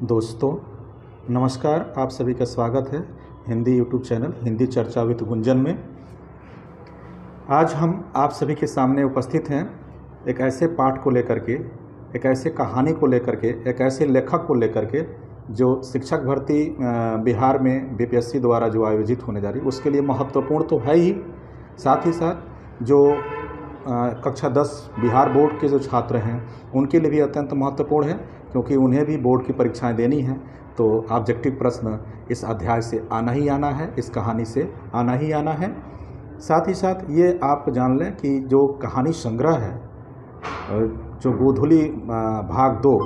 दोस्तों नमस्कार, आप सभी का स्वागत है हिंदी यूट्यूब चैनल हिंदी चर्चा विद गुंजन में। आज हम आप सभी के सामने उपस्थित हैं एक ऐसे पाठ को लेकर के, एक ऐसे कहानी को लेकर के, एक ऐसे लेखक को लेकर के जो शिक्षक भर्ती बिहार में बीपीएससी द्वारा जो आयोजित होने जा रही है उसके लिए महत्वपूर्ण तो है ही, साथ ही साथ जो कक्षा 10 बिहार बोर्ड के जो छात्र हैं उनके लिए भी अत्यंत महत्वपूर्ण है, क्योंकि उन्हें भी बोर्ड की परीक्षाएं देनी हैं। तो ऑब्जेक्टिव प्रश्न इस अध्याय से आना ही आना है, इस कहानी से आना ही आना है। साथ ही साथ ये आप जान लें कि जो कहानी संग्रह है, जो गोधुली भाग 2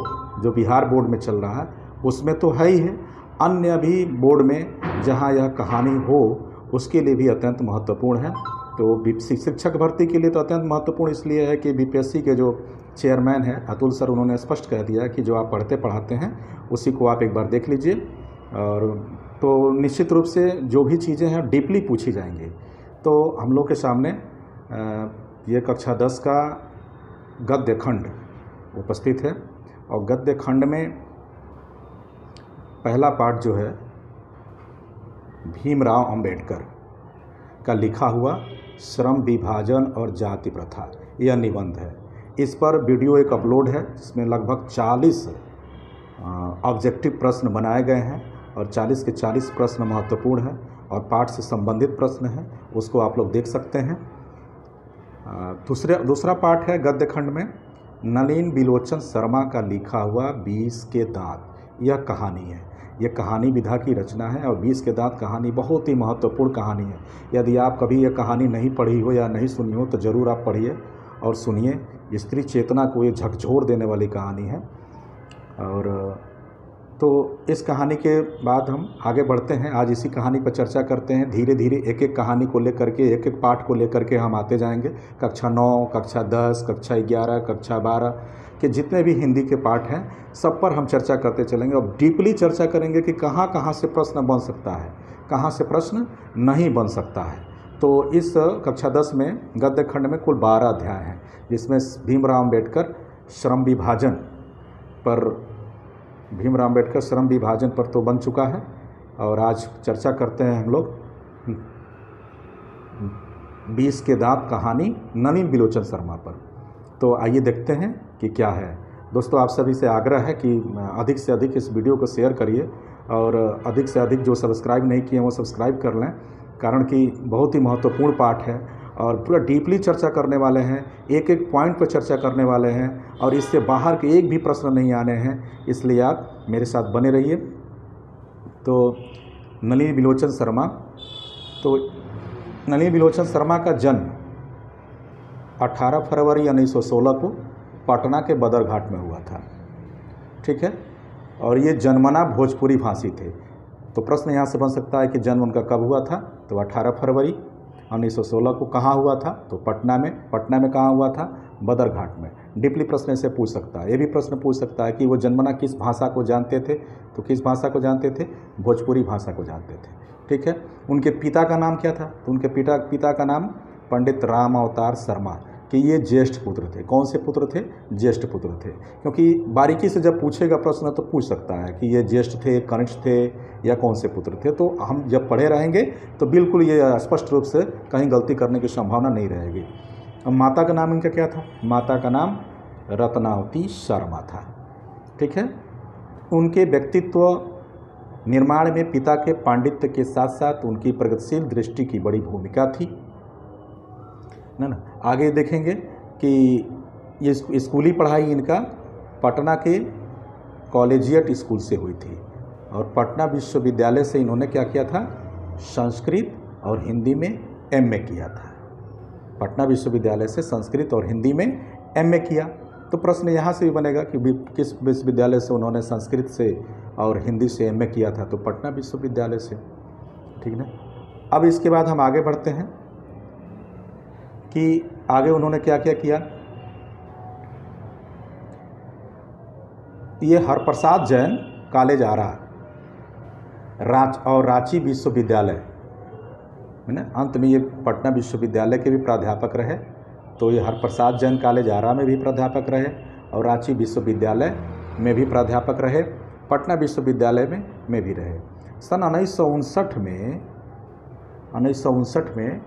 जो बिहार बोर्ड में चल रहा है उसमें तो है ही है, अन्य भी बोर्ड में जहाँ यह कहानी हो उसके लिए भी अत्यंत महत्वपूर्ण है। तो शिक्षक भर्ती के लिए तो अत्यंत महत्वपूर्ण इसलिए है कि बीपीएससी के जो चेयरमैन हैं अतुल सर, उन्होंने स्पष्ट कह दिया कि जो आप पढ़ते पढ़ाते हैं उसी को आप एक बार देख लीजिए, और तो निश्चित रूप से जो भी चीज़ें हैं डीपली पूछी जाएंगी। तो हम लोग के सामने ये कक्षा 10 का गद्य खंड उपस्थित है, और गद्य खंड में पहला पाठ जो है भीमराव अंबेडकर का लिखा हुआ श्रम विभाजन और जाति प्रथा, यह निबंध है। इस पर वीडियो एक अपलोड है जिसमें लगभग 40 ऑब्जेक्टिव प्रश्न बनाए गए हैं, और 40 के 40 प्रश्न महत्वपूर्ण हैं और पाठ से संबंधित प्रश्न हैं, उसको आप लोग देख सकते हैं। दूसरा पाठ है गद्य खंड में नलिन बिलोचन शर्मा का लिखा हुआ 20 के दांत, यह कहानी है। यह कहानी विधा की रचना है और 20 के दांत कहानी बहुत ही महत्वपूर्ण कहानी है। यदि आप कभी यह कहानी नहीं पढ़ी हो या नहीं सुनी हो तो ज़रूर आप पढ़िए और सुनिए। स्त्री चेतना को ये झकझोर देने वाली कहानी है। और तो इस कहानी के बाद हम आगे बढ़ते हैं, आज इसी कहानी पर चर्चा करते हैं। धीरे धीरे एक एक कहानी को लेकर के, एक एक पाठ को लेकर के हम आते जाएंगे। कक्षा 9, कक्षा 10, कक्षा 11, कक्षा 12 के जितने भी हिंदी के पाठ हैं सब पर हम चर्चा करते चलेंगे, और डीपली चर्चा करेंगे कि कहाँ कहाँ से प्रश्न बन सकता है, कहाँ से प्रश्न नहीं बन सकता है। तो इस कक्षा 10 में गद्य खंड में कुल 12 अध्याय हैं, जिसमें भीमराव अंबेडकर श्रम विभाजन पर तो बन चुका है, और आज चर्चा करते हैं हम लोग 20 के दांत कहानी नलिन बिलोचन शर्मा पर। तो आइए देखते हैं कि क्या है। दोस्तों, आप सभी से आग्रह है कि अधिक से अधिक इस वीडियो को शेयर करिए, और अधिक से अधिक जो सब्सक्राइब नहीं किए वो सब्सक्राइब कर लें, कारण कि बहुत ही महत्वपूर्ण पाठ है और पूरा डीपली चर्चा करने वाले हैं, एक एक पॉइंट पर चर्चा करने वाले हैं, और इससे बाहर के एक भी प्रश्न नहीं आने हैं, इसलिए आप मेरे साथ बने रहिए। तो नलिन बिलोचन शर्मा का जन्म 18 फरवरी 1916 को पटना के बदरघाट में हुआ था, ठीक है। और ये जन्मना भोजपुरी भाषी थे। तो प्रश्न यहाँ से बन सकता है कि जन्म उनका कब हुआ था, तो 18 फरवरी 1916 को। कहाँ हुआ था, तो पटना में कहाँ हुआ था, बदरघाट में। डीपली प्रश्न ऐसे पूछ सकता है। ये भी प्रश्न पूछ सकता है कि वो जन्मना किस भाषा को जानते थे, तो किस भाषा को जानते थे, भोजपुरी भाषा को जानते थे, ठीक है। उनके पिता का नाम क्या था, तो उनके पिता का नाम पंडित राम अवतार शर्मा, कि ये ज्येष्ठ पुत्र थे। कौन से पुत्र थे, ज्येष्ठ पुत्र थे, क्योंकि बारीकी से जब पूछेगा प्रश्न तो पूछ सकता है कि ये ज्येष्ठ थे, कनिष्ठ थे, या कौन से पुत्र थे। तो हम जब पढ़े रहेंगे तो बिल्कुल ये स्पष्ट रूप से कहीं गलती करने की संभावना नहीं रहेगी। अब माता का नाम इनका क्या था, माता का नाम रत्नावती शर्मा था, ठीक है। उनके व्यक्तित्व निर्माण में पिता के पांडित्य के साथ साथ उनकी प्रगतिशील दृष्टि की बड़ी भूमिका थी, ना। आगे देखेंगे कि ये स्कूली पढ़ाई इनका पटना के कॉलेजिएट स्कूल से हुई थी, और पटना विश्वविद्यालय से इन्होंने क्या किया था, संस्कृत और हिंदी में एमए किया था। पटना विश्वविद्यालय से संस्कृत और हिंदी में एमए किया। तो प्रश्न यहाँ से भी बनेगा कि किस विश्वविद्यालय से उन्होंने संस्कृत से और हिंदी से एमए किया था, तो पटना विश्वविद्यालय से, ठीक ना। अब इसके बाद हम आगे बढ़ते हैं कि आगे उन्होंने क्या क्या किया। ये हरप्रसाद जैन कॉलेज आरा और रांची विश्वविद्यालय है ना, अंत में ये पटना विश्वविद्यालय के भी प्राध्यापक रहे। तो ये हरप्रसाद जैन कॉलेज आरा में भी प्राध्यापक रहे और रांची विश्वविद्यालय में भी प्राध्यापक रहे। पटना विश्वविद्यालय में भी रहे। सन 1959 में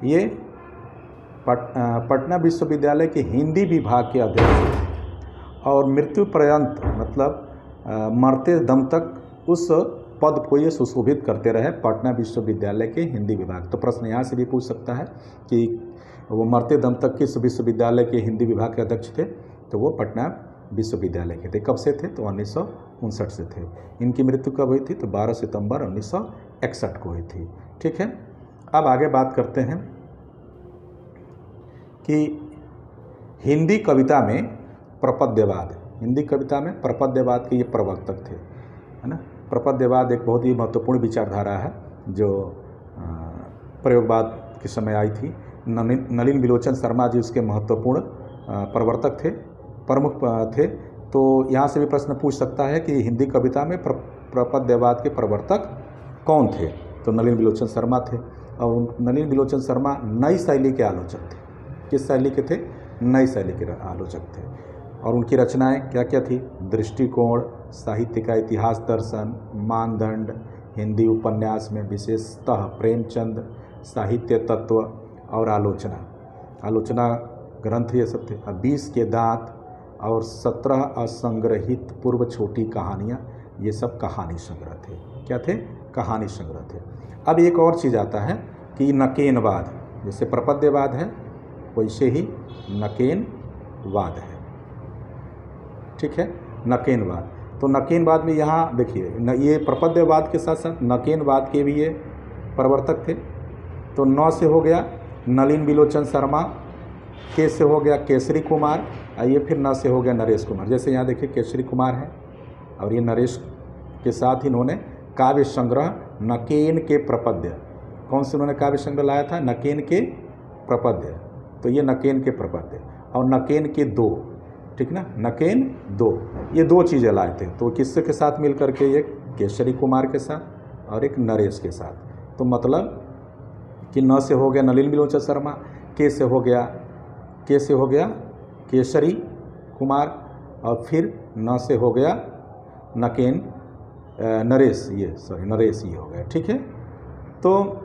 ये पटना विश्वविद्यालय के हिंदी विभाग के अध्यक्ष थे और मृत्यु पर्यंत मतलब मरते दम तक उस पद को ये सुशोभित करते रहे, पटना विश्वविद्यालय के हिंदी विभाग। तो प्रश्न यहाँ से भी पूछ सकता है कि वो मरते दम तक किस विश्वविद्यालय के हिंदी विभाग के अध्यक्ष थे, तो वो पटना विश्वविद्यालय के थे। कब से थे, तो 1959 से थे। इनकी मृत्यु कब हुई थी, तो 12 सितंबर 1961 को हुई थी। ठीक है, अब आगे बात करते हैं कि हिंदी कविता में प्रपद्यवाद, हिंदी कविता में प्रपद्यवाद के ये प्रवर्तक थे, है ना। प्रपद्यवाद एक बहुत ही महत्वपूर्ण विचारधारा है जो प्रयोगवाद के समय आई थी। नलिन बिलोचन शर्मा जी उसके महत्वपूर्ण प्रवर्तक थे, प्रमुख थे। तो यहाँ से भी प्रश्न पूछ सकता है कि हिंदी कविता में प्रपद्यवाद के प्रवर्तक कौन थे, तो नलिन बिलोचन शर्मा थे। और नलिन बिलोचन शर्मा नई शैली के आलोचक थे। किस शैली के थे, नई शैली के आलोचक थे। और उनकी रचनाएं क्या क्या थी, दृष्टिकोण, साहित्य का इतिहास दर्शन, मानदंड, हिंदी उपन्यास में विशेषतः प्रेमचंद, साहित्य तत्व और आलोचना ग्रंथ ये सब थे। 20 के दांत और 17 असंग्रहित पूर्व छोटी कहानियाँ, ये सब कहानी संग्रह थे। क्या थे, कहानी संग्रह थे। अब एक और चीज़ आता है कि नकेनवाद, जैसे प्रपद्यवाद है वैसे ही नकेनवाद है। ठीक है, नकेनवाद। तो नकेनवाद में यहाँ देखिए ये प्रपद्यवाद के साथ साथ नकेनवाद के भी ये प्रवर्तक थे। तो न से हो गया नलिन बिलोचन शर्मा, के से हो गया केसरी कुमार, आइए फिर न से हो गया नरेश कुमार। जैसे यहाँ देखिए केसरी कुमार है और ये नरेश के साथ इन्होंने काव्य संग्रह नकेन के प्रपद्य, कौन से उन्होंने काव्य संग्रह लाया था, नकेन के प्रपद्य। तो ये नकेन के प्रपद्य और नकेन के 2, ठीक ना, नकेन 2, ये 2 चीज़ें लाए थे। तो किससे के साथ मिल करके, एक केसरी कुमार के साथ और एक नरेश के साथ। तो मतलब कि न से हो गया नलिन बिलोचन शर्मा, के से हो गया केसरी कुमार और फिर न से हो गया नरेश ये हो गया। ठीक है, तो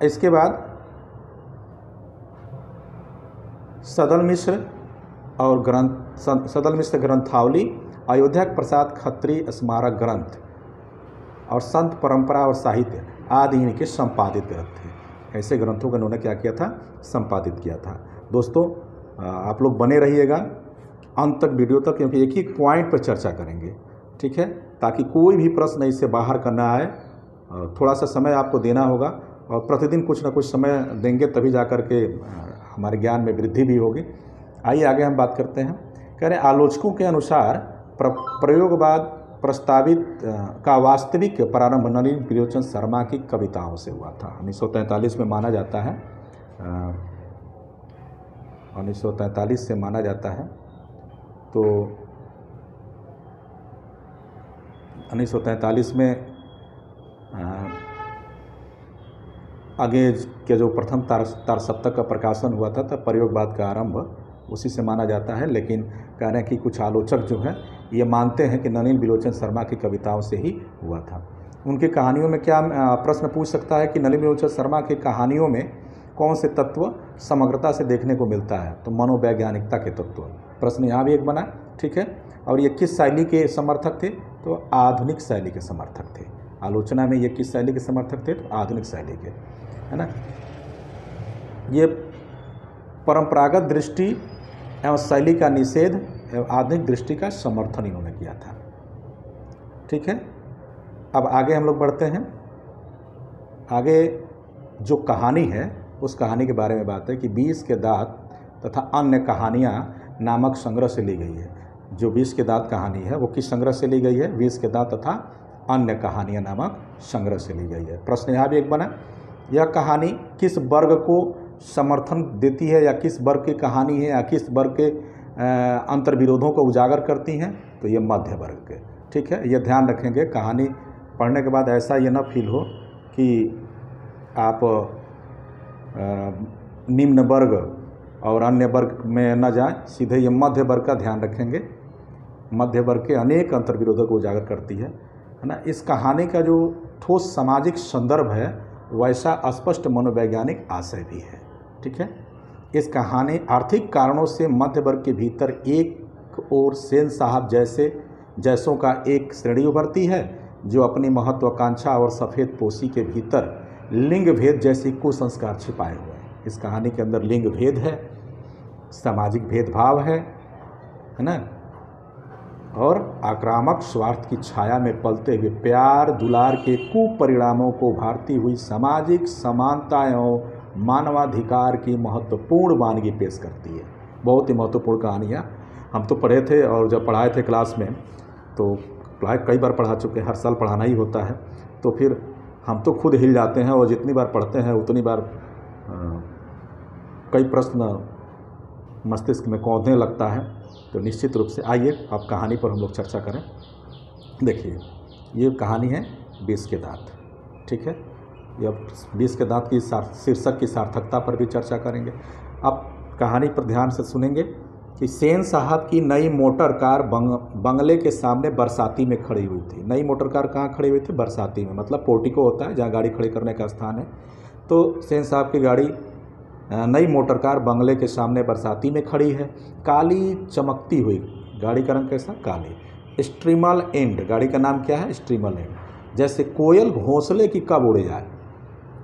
इसके बाद सदल मिश्र ग्रंथावली, अयोध्या प्रसाद खत्री स्मारक ग्रंथ और संत परंपरा और साहित्य आदि इनके संपादित ग्रंथ थे। ऐसे ग्रंथों का इन्होंने क्या किया था, संपादित किया था। दोस्तों आप लोग बने रहिएगा अंत तक वीडियो तक, क्योंकि एक ही पॉइंट पर चर्चा करेंगे। ठीक है, ताकि कोई भी प्रश्न इससे बाहर करना आए, थोड़ा सा समय आपको देना होगा और प्रतिदिन कुछ ना कुछ समय देंगे, तभी जा कर के हमारे ज्ञान में वृद्धि भी होगी। आइए आगे हम बात करते हैं। कह रहे आलोचकों के अनुसार प्रयोगवाद प्रस्तावित का वास्तविक प्रारंभ नलिन बिलोचन शर्मा की कविताओं से हुआ था। 1943 में माना जाता है, 1943 से माना जाता है। तो 1943 में आगे के जो प्रथम तार सप्तक का प्रकाशन हुआ था, तब प्रयोगवाद का आरंभ उसी से माना जाता है। लेकिन कह रहे हैं कि कुछ आलोचक जो हैं ये मानते हैं कि नलिन बिलोचन शर्मा की कविताओं से ही हुआ था। उनकी कहानियों में क्या प्रश्न पूछ सकता है कि नलिन बिलोचन शर्मा की कहानियों में कौन से तत्व समग्रता से देखने को मिलता है, तो मनोवैज्ञानिकता के तत्व। प्रश्न यहाँ भी एक बना। ठीक है, और ये किस शैली के समर्थक थे, तो आधुनिक शैली के समर्थक थे। आलोचना में ये किस शैली के समर्थक थे, तो आधुनिक शैली के, है ना। ये परंपरागत दृष्टि एवं शैली का निषेध एवं आधुनिक दृष्टि का समर्थन इन्होंने किया था। ठीक है, अब आगे हम लोग बढ़ते हैं। आगे जो कहानी है उस कहानी के बारे में बात है कि 20 के दांत तथा अन्य कहानियाँ नामक संग्रह से ली गई है। जो 20 के दांत कहानी है वो किस संग्रह से ली गई है, 20 के दांत तथा अन्य कहानियाँ नामक संग्रह से ली गई है। प्रश्न यहाँ भी एक बना, यह कहानी किस वर्ग को समर्थन देती है, या किस वर्ग की कहानी है, या किस वर्ग के अंतर्विरोधों को उजागर करती हैं, तो ये मध्य वर्ग के। ठीक है, ये ध्यान रखेंगे। कहानी पढ़ने के बाद ऐसा ये ना फील हो कि आप निम्न वर्ग और अन्य वर्ग में न जाएं, सीधे ये मध्य वर्ग का ध्यान रखेंगे। मध्य वर्ग के अनेक अंतर्विरोधों को उजागर करती है ना। इस कहानी का जो ठोस सामाजिक संदर्भ है वैसा स्पष्ट मनोवैज्ञानिक आशय भी है। ठीक है, इस कहानी आर्थिक कारणों से मध्य वर्ग के भीतर एक और सेन साहब जैसों का एक श्रेणी उभरती है जो अपनी महत्वाकांक्षा और सफ़ेद पोशी के भीतर लिंग भेद जैसी कुसंस्कार छिपाए हुए हैं। इस कहानी के अंदर लिंग भेद है, सामाजिक भेदभाव है ना, और आक्रामक स्वार्थ की छाया में पलते हुए प्यार दुलार के कुपरिणामों को उभारती हुई सामाजिक समानता एवं मानवाधिकार की महत्वपूर्ण वानगी पेश करती है। बहुत ही महत्वपूर्ण कहानियाँ हम तो पढ़े थे, और जब पढ़ाए थे क्लास में तो कई बार पढ़ा चुके हैं, हर साल पढ़ाना ही होता है, तो फिर हम तो खुद हिल जाते हैं, और जितनी बार पढ़ते हैं उतनी बार कई प्रश्न मस्तिष्क में कौंधने लगता है। तो निश्चित रूप से आइए अब कहानी पर हम लोग चर्चा करें। देखिए, ये कहानी है 20 के दांत। ठीक है, यह 20 के दांत की शीर्षक की सार्थकता पर भी चर्चा करेंगे। अब कहानी पर ध्यान से सुनेंगे कि सेन साहब की नई मोटर कार बंगले के सामने बरसाती में खड़ी हुई थी। नई मोटर कार कहाँ खड़ी हुई थी? बरसाती में, मतलब पोर्टिको होता है जहाँ गाड़ी खड़ी करने का स्थान है। तो सेन साहब की गाड़ी नई मोटर कार बंगले के सामने बरसाती में खड़ी है, काली चमकती हुई। गाड़ी का रंग कैसा? काली। स्ट्रीमल एंड, गाड़ी का नाम क्या है? स्ट्रीमल एंड। जैसे कोयल घोंसले की कब उड़ जाए,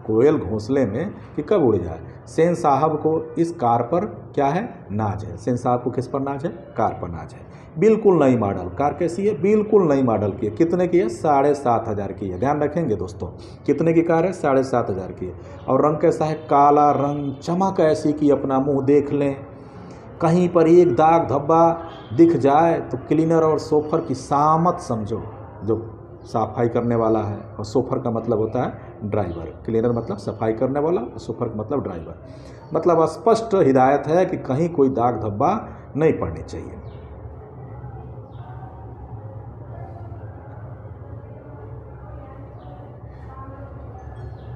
कोयल घोंसले में कि कब उड़ जाए। सेन साहब को इस कार पर क्या है? नाज है। सेन साहब को किस पर नाज है? कार पर नाज है। बिल्कुल नई मॉडल कार। कैसी है? बिल्कुल नई मॉडल की है। कितने की है? 7,500 की है। ध्यान रखेंगे दोस्तों, कितने की कार है? 7,500 की है। और रंग कैसा है? काला रंग, चमक ऐसी कि अपना मुंह देख लें। कहीं पर एक दाग धब्बा दिख जाए तो क्लीनर और सोफर की सामत समझो। जो सफाई करने वाला है, और सोफर का मतलब होता है ड्राइवर। क्लीनर मतलब सफाई करने वाला, और सोफर का मतलब ड्राइवर। मतलब स्पष्ट हिदायत है कि कहीं कोई दाग धब्बा नहीं पड़नी चाहिए।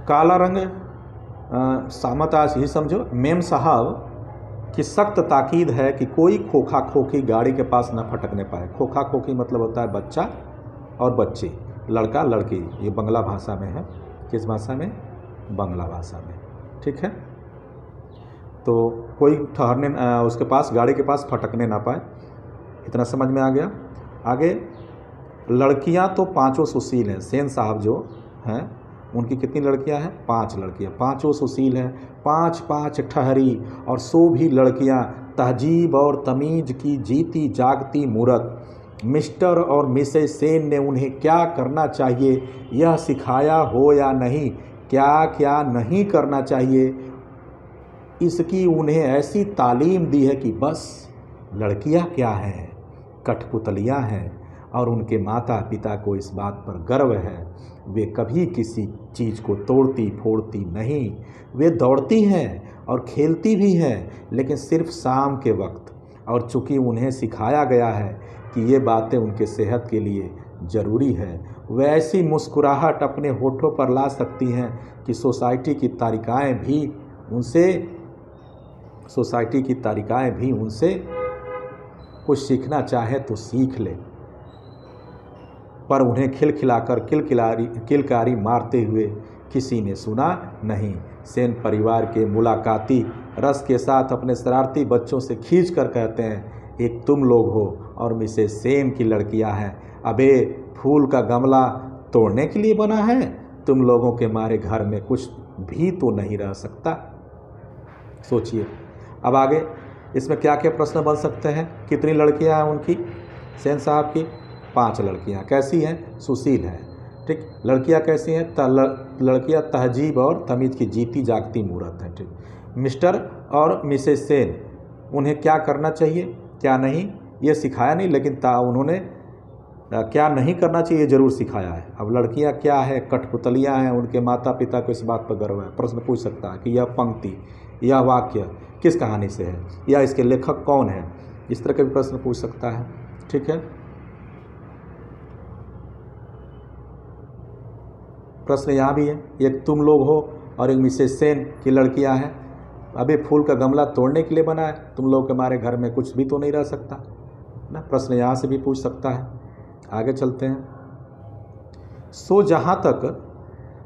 काला रंग सामत आज ही समझो। मेम साहब की सख्त ताकीद है कि कोई खोखा खोखी गाड़ी के पास न फटकने पाए। खोखा खोखी मतलब होता है बच्चा और बच्ची, लड़का लड़की। ये बंगला भाषा में है। किस भाषा में? बंगला भाषा में। ठीक है, तो कोई ठहरने उसके पास, गाड़ी के पास फटकने ना पाए। इतना समझ में आ गया। आगे, लड़कियां तो 5 सुशील हैं। सेन साहब जो हैं उनकी कितनी लड़कियां हैं? 5 लड़कियां। 5 सुशील हैं, 5 ठहरी, और सो भी लड़कियां तहजीब और तमीज़ की जीती जागती मूरत। मिस्टर और मिसेस सेन ने उन्हें क्या करना चाहिए यह सिखाया हो या नहीं, क्या क्या नहीं करना चाहिए इसकी उन्हें ऐसी तालीम दी है कि बस लड़कियां क्या हैं? कठपुतलियां हैं, और उनके माता पिता को इस बात पर गर्व है। वे कभी किसी चीज़ को तोड़ती फोड़ती नहीं। वे दौड़ती हैं और खेलती भी हैं, लेकिन सिर्फ शाम के वक्त। और चूँकि उन्हें सिखाया गया है कि ये बातें उनके सेहत के लिए ज़रूरी है, वे ऐसी मुस्कुराहट अपने होठों पर ला सकती हैं कि सोसाइटी की तारिकाएं भी उनसे कुछ सीखना चाहे तो सीख ले, पर उन्हें खिलखिलाकर किलकारी मारते हुए किसी ने सुना नहीं। सेन परिवार के मुलाकाती रस के साथ अपने शरारती बच्चों से खींच कर कहते हैं, एक तुम लोग हो और मिसेस सेन की लड़कियां हैं। अबे, फूल का गमला तोड़ने के लिए बना है? तुम लोगों के मारे घर में कुछ भी तो नहीं रह सकता। सोचिए। अब आगे इसमें क्या क्या प्रश्न बन सकते हैं? कितनी लड़कियां हैं उनकी? सेन साहब की 5 लड़कियां। कैसी हैं? सुशील हैं। ठीक, लड़कियां कैसी हैं? लड़कियां तहजीब और तमीज़ की जीती जागती मूरत है। ठीक, मिस्टर और मिसेस सेन उन्हें क्या करना चाहिए क्या नहीं ये सिखाया नहीं, लेकिन उन्होंने क्या नहीं करना चाहिए ज़रूर सिखाया है। अब लड़कियां क्या है? कठपुतलियां हैं, उनके माता पिता को इस बात पर गर्व है। प्रश्न पूछ सकता है कि यह पंक्ति, यह वाक्य किस कहानी से है, या इसके लेखक कौन है? इस तरह के भी प्रश्न पूछ सकता है। ठीक है, प्रश्न यहाँ भी है, एक तुम लोग हो और एक मिसेस सेन की लड़कियां हैं। अबे, फूल का गमला तोड़ने के लिए बना है? तुम लोग के हमारे घर में कुछ भी तो नहीं रह सकता। ना, प्रश्न यहाँ से भी पूछ सकता है। आगे चलते हैं। सो जहाँ तक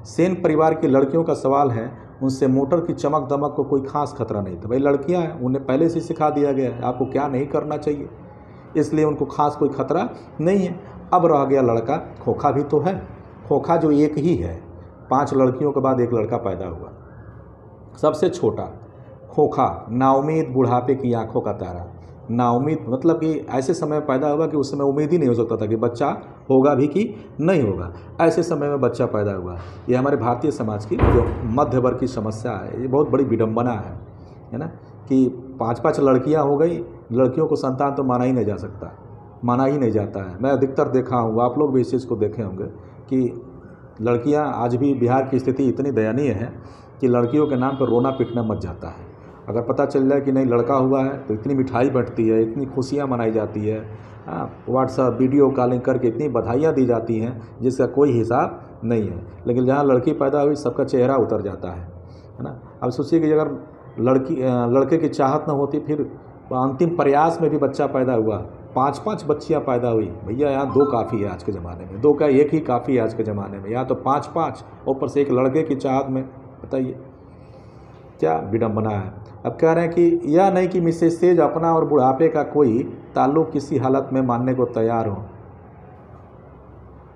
सेन परिवार की लड़कियों का सवाल है, उनसे मोटर की चमक दमक को कोई खास खतरा नहीं था। भाई लड़कियां हैं, उन्हें पहले से सिखा दिया गया है आपको क्या नहीं करना चाहिए, इसलिए उनको खास कोई खतरा नहीं है। अब रह गया लड़का। खोखा भी तो है, खोखा जो एक ही है, 5 लड़कियों के बाद एक लड़का पैदा हुआ। सबसे छोटा खोखा, नाउमीद बुढ़ापे की आंखों का तारा। नाउमीद मतलब कि ऐसे समय में पैदा हुआ कि उस समय उम्मीद ही नहीं हो सकता था कि बच्चा होगा भी कि नहीं होगा, ऐसे समय में बच्चा पैदा हुआ। ये हमारे भारतीय समाज की जो मध्य वर्ग की समस्या है, ये बहुत बड़ी विडंबना है ना, कि 5-5 लड़कियां हो गई। लड़कियों को संतान तो माना ही नहीं जा सकता, माना ही नहीं जाता है। मैं अधिकतर देखा हूँ, आप लोग भी इस चीज़ को देखे होंगे कि लड़कियां आज भी बिहार की स्थिति इतनी दयनीय है कि लड़कियों के नाम पर रोना पीटना मच जाता है। अगर पता चल जाए कि नहीं लड़का हुआ है तो इतनी मिठाई बंटती है, इतनी खुशियाँ मनाई जाती है, व्हाट्सएप वीडियो कॉलिंग करके इतनी बधाइयाँ दी जाती हैं जिसका कोई हिसाब नहीं है। लेकिन जहाँ लड़की पैदा हुई सबका चेहरा उतर जाता है ना। अब सोचिए कि अगर लड़के की चाहत न होती, फिर अंतिम प्रयास में भी बच्चा पैदा हुआ, 5-5 बच्चियाँ पैदा हुई। भैया यहाँ 2 काफ़ी है आज के ज़माने में, 2 का 1 ही काफ़ी है आज के ज़माने में। यहाँ तो 5-5 ऊपर से एक लड़के की चाहत में, बताइए क्या विडंबना है। अब कह रहे हैं कि यह नहीं कि मिसेस सेज अपना और बुढ़ापे का कोई ताल्लुक किसी हालत में मानने को तैयार हो,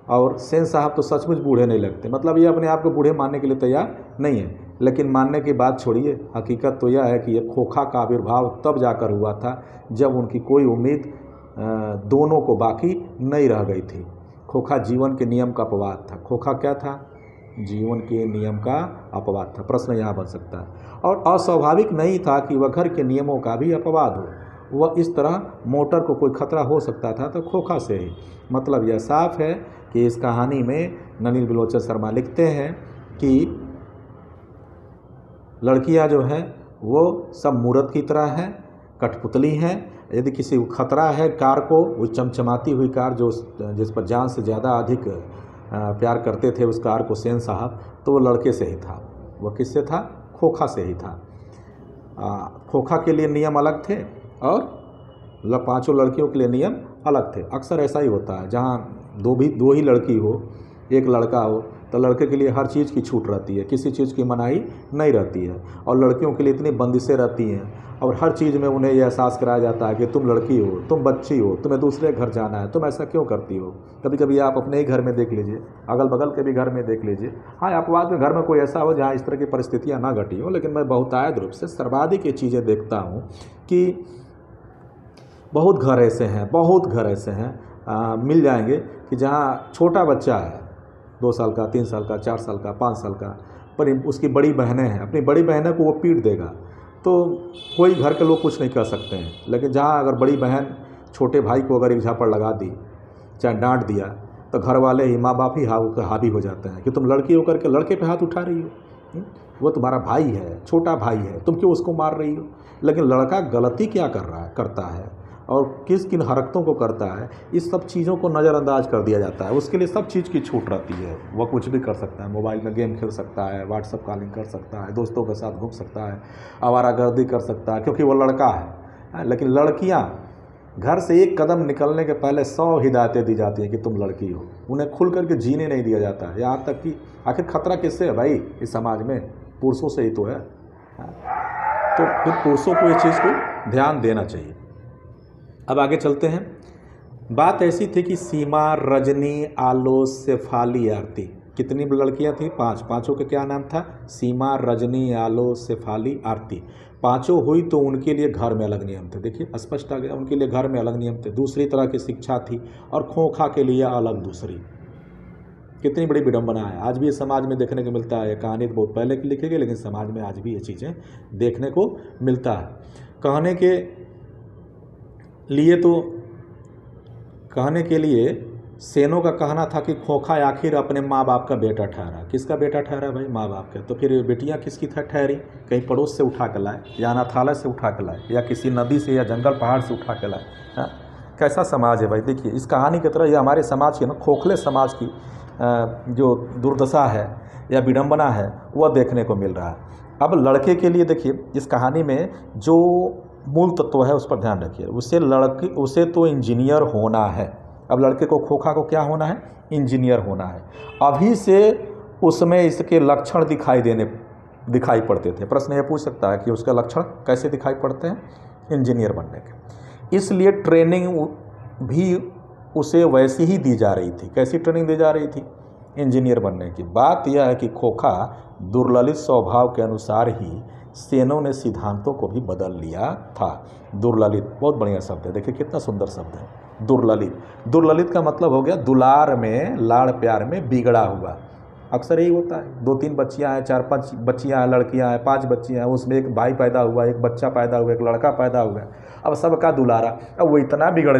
और सेन साहब तो सचमुच बूढ़े नहीं लगते। मतलब ये अपने आप को बूढ़े मानने के लिए तैयार नहीं है। लेकिन मानने की बात छोड़िए, हकीकत तो यह है कि यह खोखा का आविर्भाव तब जाकर हुआ था जब उनकी कोई उम्मीद दोनों को बाकी नहीं रह गई थी। खोखा जीवन के नियम का अपवाद था। खोखा क्या था? जीवन के नियम का अपवाद था। प्रश्न यहाँ बन सकता है। और अस्वाभाविक नहीं था कि वह घर के नियमों का भी अपवाद हो। वह इस तरह मोटर को कोई खतरा हो सकता था तो खोखा से ही। मतलब यह साफ है कि इस कहानी में नलिनी बिलोचन शर्मा लिखते हैं कि लड़कियां जो हैं वो सब मूर्त की तरह हैं, कठपुतली हैं। यदि किसी को खतरा है कार को, वो चमचमाती हुई कार जो जिस पर जान से ज़्यादा अधिक प्यार करते थे उस कार को सेन साहब, तो वो लड़के से ही था। वह किससे था? खोखा से ही था। खोखा के लिए नियम अलग थे और 5 लड़कियों के लिए नियम अलग थे। अक्सर ऐसा ही होता है, जहाँ दो ही लड़की हो, एक लड़का हो, तो लड़के के लिए हर चीज़ की छूट रहती है, किसी चीज़ की मनाही नहीं रहती है। और लड़कियों के लिए इतनी बंदिशें रहती हैं और हर चीज़ में उन्हें यह एहसास कराया जाता है कि तुम लड़की हो, तुम बच्ची हो, तुम्हें दूसरे घर जाना है, तुम ऐसा क्यों करती हो। कभी कभी आप अपने ही घर में देख लीजिए, अगल बगल के भी घर में देख लीजिए। हाँ, अपवाद में घर में कोई ऐसा हो जहाँ इस तरह की परिस्थितियाँ ना घटी हो, लेकिन मैं बहुतायत रूप से सर्वाधिक ये चीज़ें देखता हूँ कि बहुत घर ऐसे हैं, मिल जाएंगे कि जहाँ छोटा बच्चा है, 2 साल का, 3 साल का, 4 साल का, 5 साल का, पर उसकी बड़ी बहनें हैं, अपनी बड़ी बहनों को वो पीट देगा तो कोई घर के लोग कुछ नहीं कर सकते हैं। लेकिन जहाँ अगर बड़ी बहन छोटे भाई को अगर एक झापड़ लगा दी, चाहे डांट दिया, तो घर वाले ही, माँ बाप ही हावी हो जाते हैं कि तुम लड़की होकर के लड़के पे हाथ उठा रही हो, वो तुम्हारा भाई है, छोटा भाई है, तुम क्यों उसको मार रही हो। लेकिन लड़का गलती क्या करता है और किन हरकतों को करता है, इस सब चीज़ों को नज़रअंदाज कर दिया जाता है। उसके लिए सब चीज़ की छूट रहती है, वह कुछ भी कर सकता है, मोबाइल में गेम खेल सकता है, व्हाट्सएप कॉलिंग कर सकता है, दोस्तों के साथ घूम सकता है, आवारागर्दी कर सकता है, क्योंकि वो लड़का है। लेकिन लड़कियां, घर से एक कदम निकलने के पहले 100 हिदायतें दी जाती हैं कि तुम लड़की हो। उन्हें खुल करके जीने नहीं दिया जाता है। यहाँ तक कि आखिर खतरा किससे है भाई इस समाज में? पुरुषों से ही तो है। तो फिर पुरुषों को इस चीज़ को ध्यान देना चाहिए। अब आगे चलते हैं। बात ऐसी थी कि सीमा, रजनी, आलो, शेफाली, आरती, कितनी लड़कियां थी? 5। पांचों के क्या नाम था? सीमा, रजनी, आलो, शेफाली, आरती। 5 हुई तो उनके लिए घर में अलग नियम थे। देखिए स्पष्ट आ गया, उनके लिए घर में अलग नियम थे, दूसरी तरह की शिक्षा थी। और खोखा के लिए अलग दूसरी। कितनी बड़ी विडंबना है। आज भी ये समाज में देखने को मिलता है। कहानी तो बहुत पहले की लिखी गई, लेकिन समाज में आज भी ये चीज़ें देखने को मिलता है। कहने के लिए सेनों का कहना था कि खोखा आखिर अपने माँ बाप का बेटा ठहरा। किसका बेटा ठहरा भाई? माँ बाप का। तो फिर बेटियाँ किसकी ठहरी? कहीं पड़ोस से उठा के लाए, या अनाथालय से उठा के लाए, या किसी नदी से या जंगल पहाड़ से उठा के लाए। कैसा समाज है भाई? देखिए इस कहानी की तरह ये हमारे समाज की ना, खोखले समाज की जो दुर्दशा है या विडंबना है वह देखने को मिल रहा है। अब लड़के के लिए देखिए, इस कहानी में जो मूल तत्व है, उस पर ध्यान रखिए। उसे तो इंजीनियर होना है। अब लड़के को, खोखा को क्या होना है? इंजीनियर होना है। अभी से उसमें इसके लक्षण दिखाई पड़ते थे। प्रश्न ये पूछ सकता है कि उसका लक्षण कैसे दिखाई पड़ते हैं? इंजीनियर बनने के। इसलिए ट्रेनिंग भी उसे वैसी ही दी जा रही थी। कैसी ट्रेनिंग दी जा रही थी? इंजीनियर बनने की। बात यह है कि खोखा दुर्ललित स्वभाव के अनुसार ही सेनों ने सिद्धांतों को भी बदल लिया था। दुर्ललित बहुत बढ़िया शब्द है, देखिए कितना सुंदर शब्द है दुर्ललित। दुर्ललित का मतलब हो गया दुलार में, लाड़ प्यार में बिगड़ा हुआ। अक्सर यही होता है, 2-3 बच्चियां हैं, 4-5 बच्चियां हैं, लड़कियां हैं, 5 बच्चियां हैं, उसमें एक भाई पैदा हुआ, एक बच्चा पैदा हुआ, एक लड़का पैदा हुआ। अब सबका दुलारा। अब वो इतना बिगड़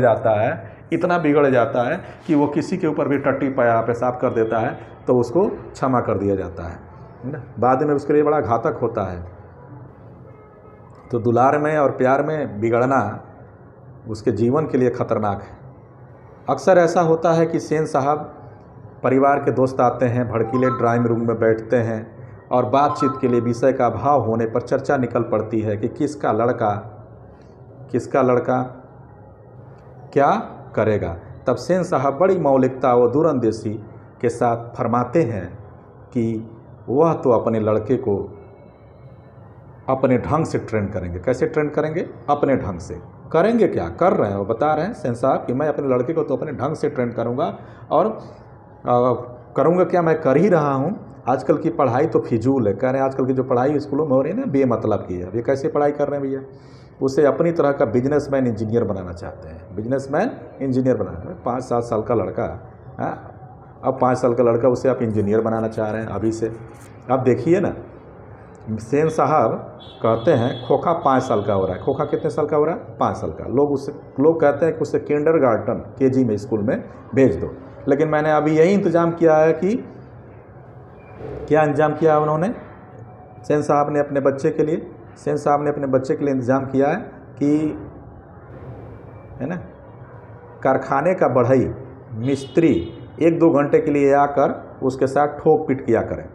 जाता है कि वो किसी के ऊपर भी टट्टी पाया पेशाब कर देता है तो उसको क्षमा कर दिया जाता है ना, बाद में उसके लिए बड़ा घातक होता है। तो दुलार में और प्यार में बिगड़ना उसके जीवन के लिए खतरनाक है। अक्सर ऐसा होता है कि सेन साहब, परिवार के दोस्त आते हैं, भड़कीले ड्राइंग रूम में बैठते हैं और बातचीत के लिए विषय का अभाव होने पर चर्चा निकल पड़ती है कि किसका लड़का क्या करेगा। तब सेन साहब बड़ी मौलिकता व दूरंदेशी के साथ फरमाते हैं कि वह तो अपने लड़के को अपने ढंग से ट्रेन करेंगे। कैसे ट्रेन करेंगे? अपने ढंग से। करेंगे क्या? कर रहे हैं, वो बता रहे हैं सेन साहब कि मैं अपने लड़के को तो अपने ढंग से ट्रेन करूँगा। और करूँगा क्या, मैं कर ही रहा हूँ। आजकल की पढ़ाई तो फिजूल है। कह रहे हैं आजकल की जो पढ़ाई स्कूलों में हो रही है ना, बेमतलब की है। अब ये कैसे पढ़ाई कर रहे हैं भैया? उसे अपनी तरह का बिजनेसमैन इंजीनियर बनाना चाहते हैं। बिजनेसमैन इंजीनियर बनाना है। 5-7 साल का लड़का, अब 5 साल का लड़का उसे आप इंजीनियर बनाना चाह रहे हैं अभी से। अब देखिए ना, सेन साहब कहते हैं खोखा 5 साल का हो रहा है। खोखा कितने साल का हो रहा है? 5 साल का। लोग कहते हैं कि उसे किंडरगार्टन, केजी में, स्कूल में भेज दो। लेकिन मैंने अभी यही इंतज़ाम किया है कि क्या इंतज़ाम किया उन्होंने? सेन साहब ने अपने बच्चे के लिए इंतज़ाम किया है कि, है ना, कारखाने का बढ़ई मिस्त्री 1-2 घंटे के लिए आकर उसके साथ ठोक पीट किया करें।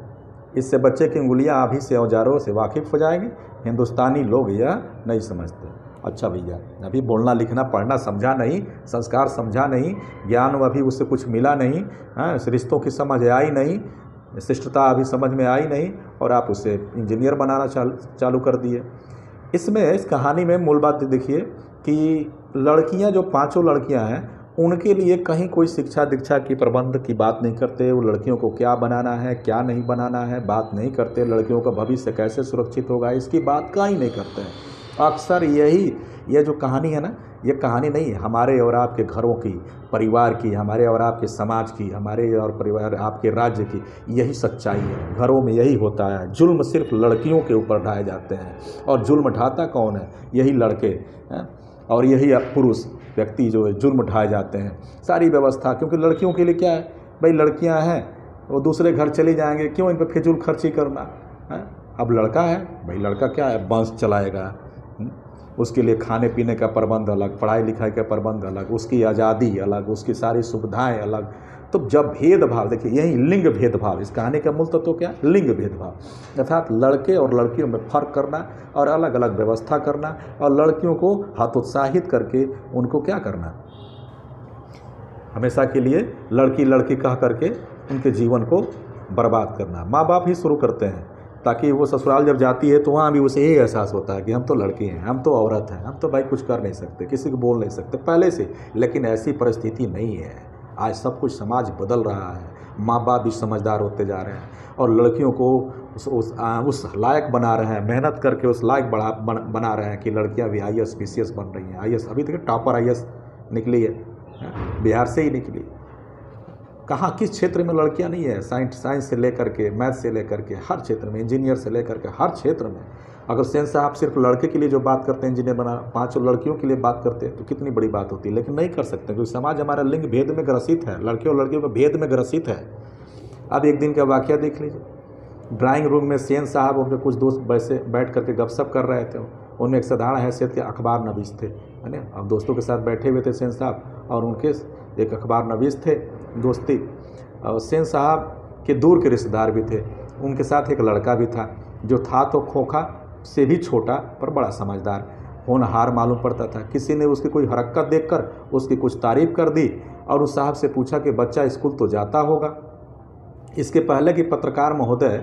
इससे बच्चे की उंगलियां अभी से औजारों से वाकिफ़ हो जाएंगी। हिंदुस्तानी लोग यह नहीं समझते। अच्छा भैया, अभी बोलना लिखना पढ़ना समझा नहीं, संस्कार समझा नहीं, ज्ञान अभी उससे कुछ मिला नहीं, रिश्तों की समझ आई नहीं, शिष्टता अभी समझ में आई नहीं, और आप उसे इंजीनियर बनाना चालू कर दिए। इस कहानी में मूल बात देखिए कि लड़कियां, जो 5 लड़कियां हैं, उनके लिए कहीं कोई शिक्षा दीक्षा की प्रबंध की बात नहीं करते। वो लड़कियों को क्या बनाना है, क्या नहीं बनाना है, बात नहीं करते। लड़कियों का भविष्य कैसे सुरक्षित होगा, इसकी बात कहीं नहीं करते हैं। अक्सर ये जो कहानी है ना, ये कहानी नहीं है हमारे और आपके घरों की, परिवार की, हमारे और आपके समाज की, हमारे और परिवार आपके राज्य की। यही सच्चाई है। घरों में यही होता है। जुल्म सिर्फ लड़कियों के ऊपर ढाए जाते हैं, और जुल्म ढाता कौन है? यही लड़के हैं, और यही पुरुष व्यक्ति जो है जुल्म ढाए जाते हैं। सारी व्यवस्था, क्योंकि लड़कियों के लिए क्या है भाई, लड़कियां हैं, वो दूसरे घर चली जाएंगे, क्यों इन पर फिजूल खर्ची करना है? अब लड़का है भाई, लड़का क्या है, बंश चलाएगा, उसके लिए खाने पीने का प्रबंध अलग, पढ़ाई लिखाई का प्रबंध अलग, उसकी आज़ादी अलग, उसकी सारी सुविधाएं अलग। तो जब भेदभाव, देखिए यही लिंग भेदभाव, इस कहानी का मूल तत्व क्या? लिंग भेदभाव, अर्थात लड़के और लड़कियों में फ़र्क करना और अलग अलग व्यवस्था करना, और लड़कियों को हतोत्साहित करके उनको क्या करना, हमेशा के लिए लड़की लड़की कह करके उनके जीवन को बर्बाद करना। माँ बाप ही शुरू करते हैं, ताकि वो ससुराल जब जाती है तो वहाँ भी उसे यही एहसास होता है कि हम तो लड़के हैं, हम तो औरत हैं, हम तो भाई कुछ कर नहीं सकते, किसी को बोल नहीं सकते पहले से। लेकिन ऐसी परिस्थिति नहीं है। आज सब कुछ, समाज बदल रहा है, माँ बाप भी समझदार होते जा रहे हैं, और लड़कियों को उस लायक बना रहे हैं, मेहनत करके उस लायक बना रहे हैं कि लड़कियाँ भी IAS PCS बन रही हैं। IAS, अभी तक टॉपर IAS निकली है, बिहार से ही निकली। कहाँ, किस क्षेत्र में लड़कियां नहीं है? साइंस से लेकर के, मैथ से लेकर के, हर क्षेत्र में, इंजीनियर से लेकर के हर क्षेत्र में। अगर सेन साहब सिर्फ लड़के के लिए जो बात करते हैं, इंजीनियर बना, 5 लड़कियों के लिए बात करते हैं, तो कितनी बड़ी बात होती है। लेकिन नहीं कर सकते, क्योंकि समाज हमारा लिंग भेद में ग्रसित है, लड़के और लड़कियों के भेद में ग्रसित है। अब एक दिन का वाकया देख लीजिए। ड्राइंग रूम में सेन साहब उनके कुछ दोस्त वैसे बैठ करके गपशप कर रहे थे। उनमें एक साधारण हैसियत के अखबार नवीस थे, है ना। अब दोस्तों के साथ बैठे हुए थे सेन साहब, और उनके एक अखबार नवीस थे दोस्ती, और सेन साहब के दूर के रिश्तेदार भी थे। उनके साथ एक लड़का भी था, जो था तो खोखा से भी छोटा पर बड़ा समझदार। होनहार मालूम पड़ता था। किसी ने उसकी कोई हरकत देखकर उसकी कुछ तारीफ़ कर दी और उस साहब से पूछा कि बच्चा स्कूल तो जाता होगा। इसके पहले कि पत्रकार महोदय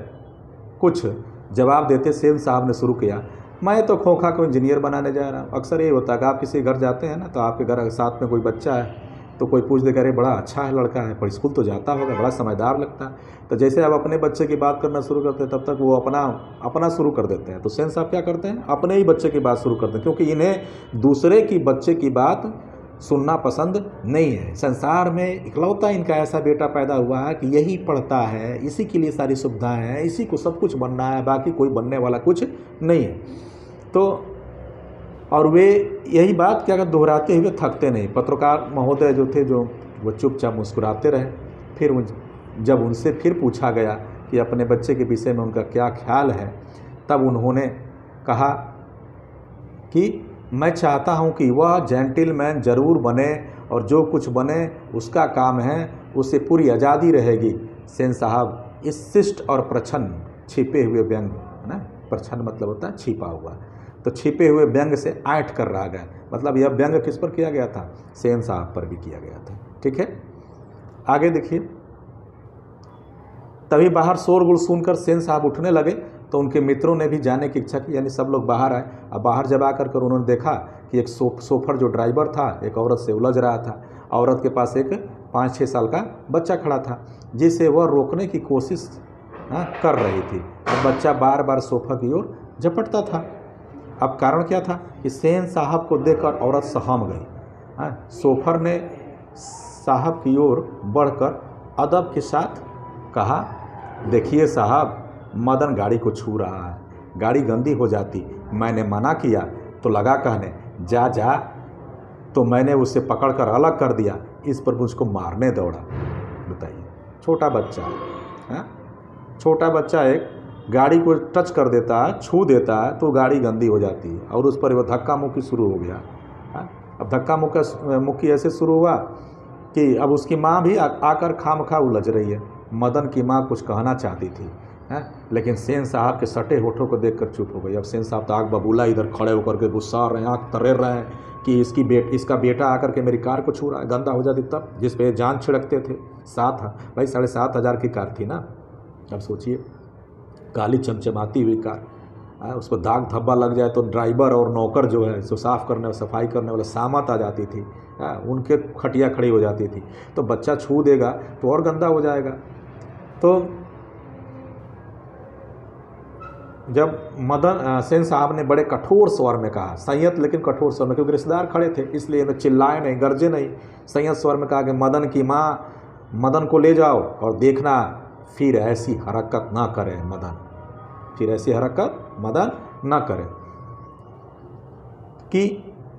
कुछ जवाब देते, सेन साहब ने शुरू किया, मैं तो खोखा को इंजीनियर बनाने जा रहा हूँ। अक्सर ये होता है कि आप किसी घर जाते हैं ना, तो आपके घर के साथ में कोई बच्चा है तो कोई पूछ दे, अरे बड़ा अच्छा है लड़का है, पर स्कूल तो जाता होगा, बड़ा समझदार लगता है। तो जैसे आप अपने बच्चे की बात करना शुरू करते हैं, तब तक वो अपना शुरू कर देते हैं। तो सेन साहब क्या करते हैं, अपने ही बच्चे की बात शुरू करते हैं, क्योंकि इन्हें दूसरे की बच्चे की बात सुनना पसंद नहीं है। संसार में इकलौता इनका ऐसा बेटा पैदा हुआ है कि यही पढ़ता है, इसी के लिए सारी सुविधाएं हैं, इसी को सब कुछ बनना है, बाकी कोई बनने वाला कुछ नहीं है। तो और वे यही बात क्या दोहराते हुए थकते नहीं। पत्रकार महोदय जो थे, जो वो चुपचाप मुस्कुराते रहे। फिर जब उनसे फिर पूछा गया कि अपने बच्चे के विषय में उनका क्या ख्याल है, तब उन्होंने कहा कि मैं चाहता हूं कि वह जेंटलमैन ज़रूर बने और जो कुछ बने उसका काम है, उसे पूरी आज़ादी रहेगी। सेन साहब इस शिष्ट और प्रछन्न छिपे हुए व्यंग, है ना, प्रछन्न मतलब होता है छिपा हुआ, तो छिपे हुए व्यंग से ऐंठ कर रह गए। मतलब यह व्यंग किस पर किया गया था, सेन साहब पर भी किया गया था। ठीक है, आगे देखिए। तभी बाहर शोरगुल सुनकर सेन साहब उठने लगे तो उनके मित्रों ने भी जाने की इच्छा की, यानी सब लोग बाहर आए। अब बाहर जब आकर उन्होंने देखा कि एक सोफर जो ड्राइवर था एक औरत से उलझ रहा था। औरत के पास एक 5-6 साल का बच्चा खड़ा था, जिसे वह रोकने की कोशिश कर रही थी। अब बच्चा बार बार सोफा की ओर झपटता था। अब कारण क्या था कि सेन साहब को देखकर औरत सहम गई। सोफर ने साहब की ओर बढ़कर अदब के साथ कहा, देखिए साहब, मदन गाड़ी को छू रहा है, गाड़ी गंदी हो जाती। मैंने मना किया तो लगा कहने जा जा, तो मैंने उसे पकड़कर अलग कर दिया, इस पर मुझको मारने दौड़ा। बताइए, छोटा बच्चा है, छोटा बच्चा एक गाड़ी को टच कर देता है, छू देता है तो गाड़ी गंदी हो जाती है, और उस पर वह धक्का मुक्की शुरू हो गया। अब धक्का मुक्की ऐसे शुरू हुआ कि अब उसकी माँ भी आकर खामखा उलझ रही है। मदन की माँ कुछ कहना चाहती थी, लेकिन सेन साहब के सटे होठों को देखकर चुप हो गई। अब सेन साहब तो आग बबूला इधर खड़े होकर के गुस्सा रहे हैं, आँख तरेर रहे हैं कि इसका बेटा आकर के मेरी कार को छू रहा है, गंदा हो जाती तब, जिस पे जान छिड़कते थे। भाई 7,500 की कार थी ना। अब सोचिए, काली चमचमाती हुई कार, उस पर दाग धब्बा लग जाए तो ड्राइवर और नौकर जो है सो साफ़ करने और सफाई करने वाले सामत आ जाती थी, उनके खटिया खड़ी हो जाती थी। तो बच्चा छू देगा तो और गंदा हो जाएगा। तो जब सेन साहब ने बड़े कठोर स्वर में कहा, संयत लेकिन कठोर स्वर में, क्योंकि रिश्तेदार खड़े थे इसलिए न चिल्लाए नहीं, गरजे नहीं, संयत स्वर में कहा कि मदन की माँ, मदन को ले जाओ और देखना फिर ऐसी हरकत ना करे मदन, फिर ऐसी हरकत मदन ना करे कि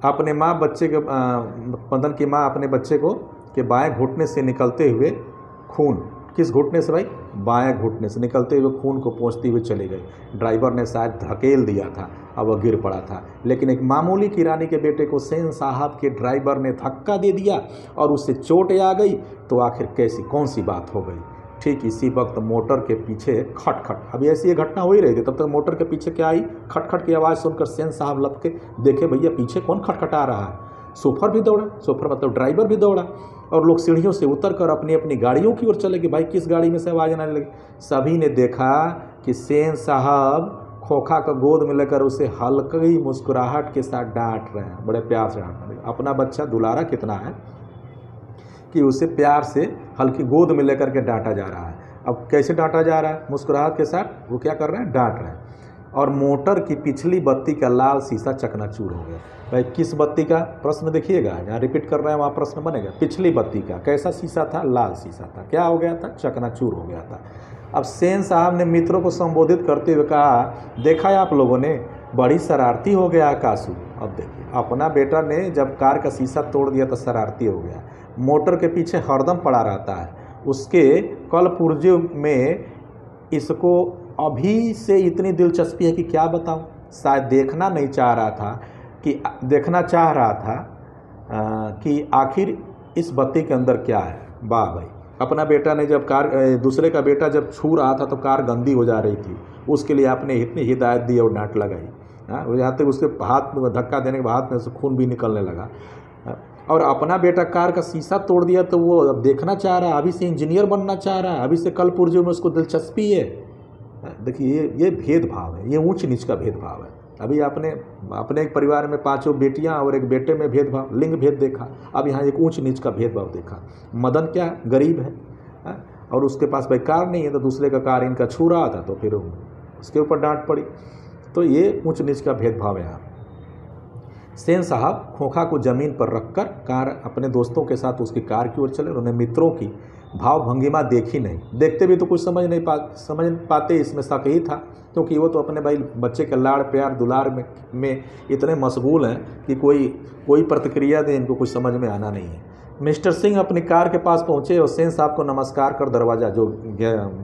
अपने माँ बच्चे के मदन की माँ अपने बच्चे को के बाएं घुटने से निकलते हुए खून, किस घुटने से भाई, बाएं घुटने से निकलते हुए खून को पोंछती हुई चली गई। ड्राइवर ने शायद धकेल दिया था, अब वह गिर पड़ा था, लेकिन एक मामूली किरानी के बेटे को सेन साहब के ड्राइवर ने धक्का दे दिया और उससे चोट आ गई। तो आखिर कैसी कौन सी बात हो गई। ठीक इसी वक्त मोटर के पीछे खटखट, अभी ऐसी ये घटना हो ही रही थी, तब तक मोटर के पीछे क्या आई, खटखट की आवाज़ सुनकर सेन साहब लपके देखे, भैया पीछे कौन खटखटा रहा है। सोफर भी दौड़ा, सोफर मतलब ड्राइवर भी दौड़ा, और लोग सीढ़ियों से उतरकर अपनी अपनी गाड़ियों की ओर चले गए। भाई किस गाड़ी में से आवाज़ आने लगी। सभी ने देखा कि सेन साहब खोखा का गोद में लेकर उसे हल्की मुस्कुराहट के साथ डांट रहे हैं, बड़े प्यार से डांट रहे हैं। अपना बच्चा दुलारा कितना है कि उसे प्यार से हल्की गोद में लेकर के डांटा जा रहा है। अब कैसे डांटा जा रहा है, मुस्कुराहट के साथ वो क्या कर रहे हैं, डांट रहे हैं। और मोटर की पिछली बत्ती का लाल शीशा चकनाचूर हो गया। भाई किस बत्ती का, प्रश्न देखिएगा, यहाँ रिपीट कर रहे हैं, वहाँ प्रश्न बनेगा। पिछली बत्ती का कैसा शीशा था, लाल शीशा था, क्या हो गया था, चकनाचूर हो गया था। अब सेन साहब ने मित्रों को संबोधित करते हुए कहा, देखा है आप लोगों ने, बड़ी शरारती हो गया कासू। अब देखिए, अपना बेटा ने जब कार का शीशा तोड़ दिया तो शरारती हो गया। मोटर के पीछे हरदम पड़ा रहता है, उसके कल पुर्जे में इसको अभी से इतनी दिलचस्पी है कि क्या बताऊं। शायद देखना चाह रहा था कि आखिर इस बत्ती के अंदर क्या है। वाह भाई, अपना बेटा ने जब दूसरे का बेटा जब छू रहा था तो कार गंदी हो जा रही थी, उसके लिए आपने इतनी हिदायत दी और डांट लगाई। हाँ, वो यहाँ तक उसके हाथ में धक्का देने के बाद हाथ में से खून भी निकलने लगा। और अपना बेटा कार का शीशा तोड़ दिया, तो वो अब देखना चाह रहा है, अभी से इंजीनियर बनना चाह रहा है, अभी से कल पुर्जे में उसको दिलचस्पी है। देखिए ये भेदभाव है, ये ऊंच नीच का भेदभाव है। अभी अपने एक परिवार में 5 बेटियां और एक बेटे में भेदभाव, लिंग भेद देखा, अब यहाँ एक ऊंच नीच का भेदभाव देखा। मदन क्या है, गरीब है, और उसके पास भाई कार नहीं है, तो दूसरे का कार इनका छू रहा था, तो फिर उसके ऊपर डांट पड़ी। तो ये ऊंच नीच का भेदभाव है यहाँ। सेन साहब खोखा को ज़मीन पर रखकर कार अपने दोस्तों के साथ उसकी कार की ओर चले। उन्हें मित्रों की भाव भंगिमा देखी नहीं, देखते भी तो कुछ समझ पाते, इसमें शक ही था, क्योंकि वो तो अपने भाई बच्चे के लाड़ प्यार दुलार में इतने मशगूल हैं कि कोई प्रतिक्रिया दे इनको कुछ समझ में आना नहीं है। मिस्टर सिंह अपनी कार के पास पहुंचे और सेन साहब को नमस्कार कर दरवाज़ा, जो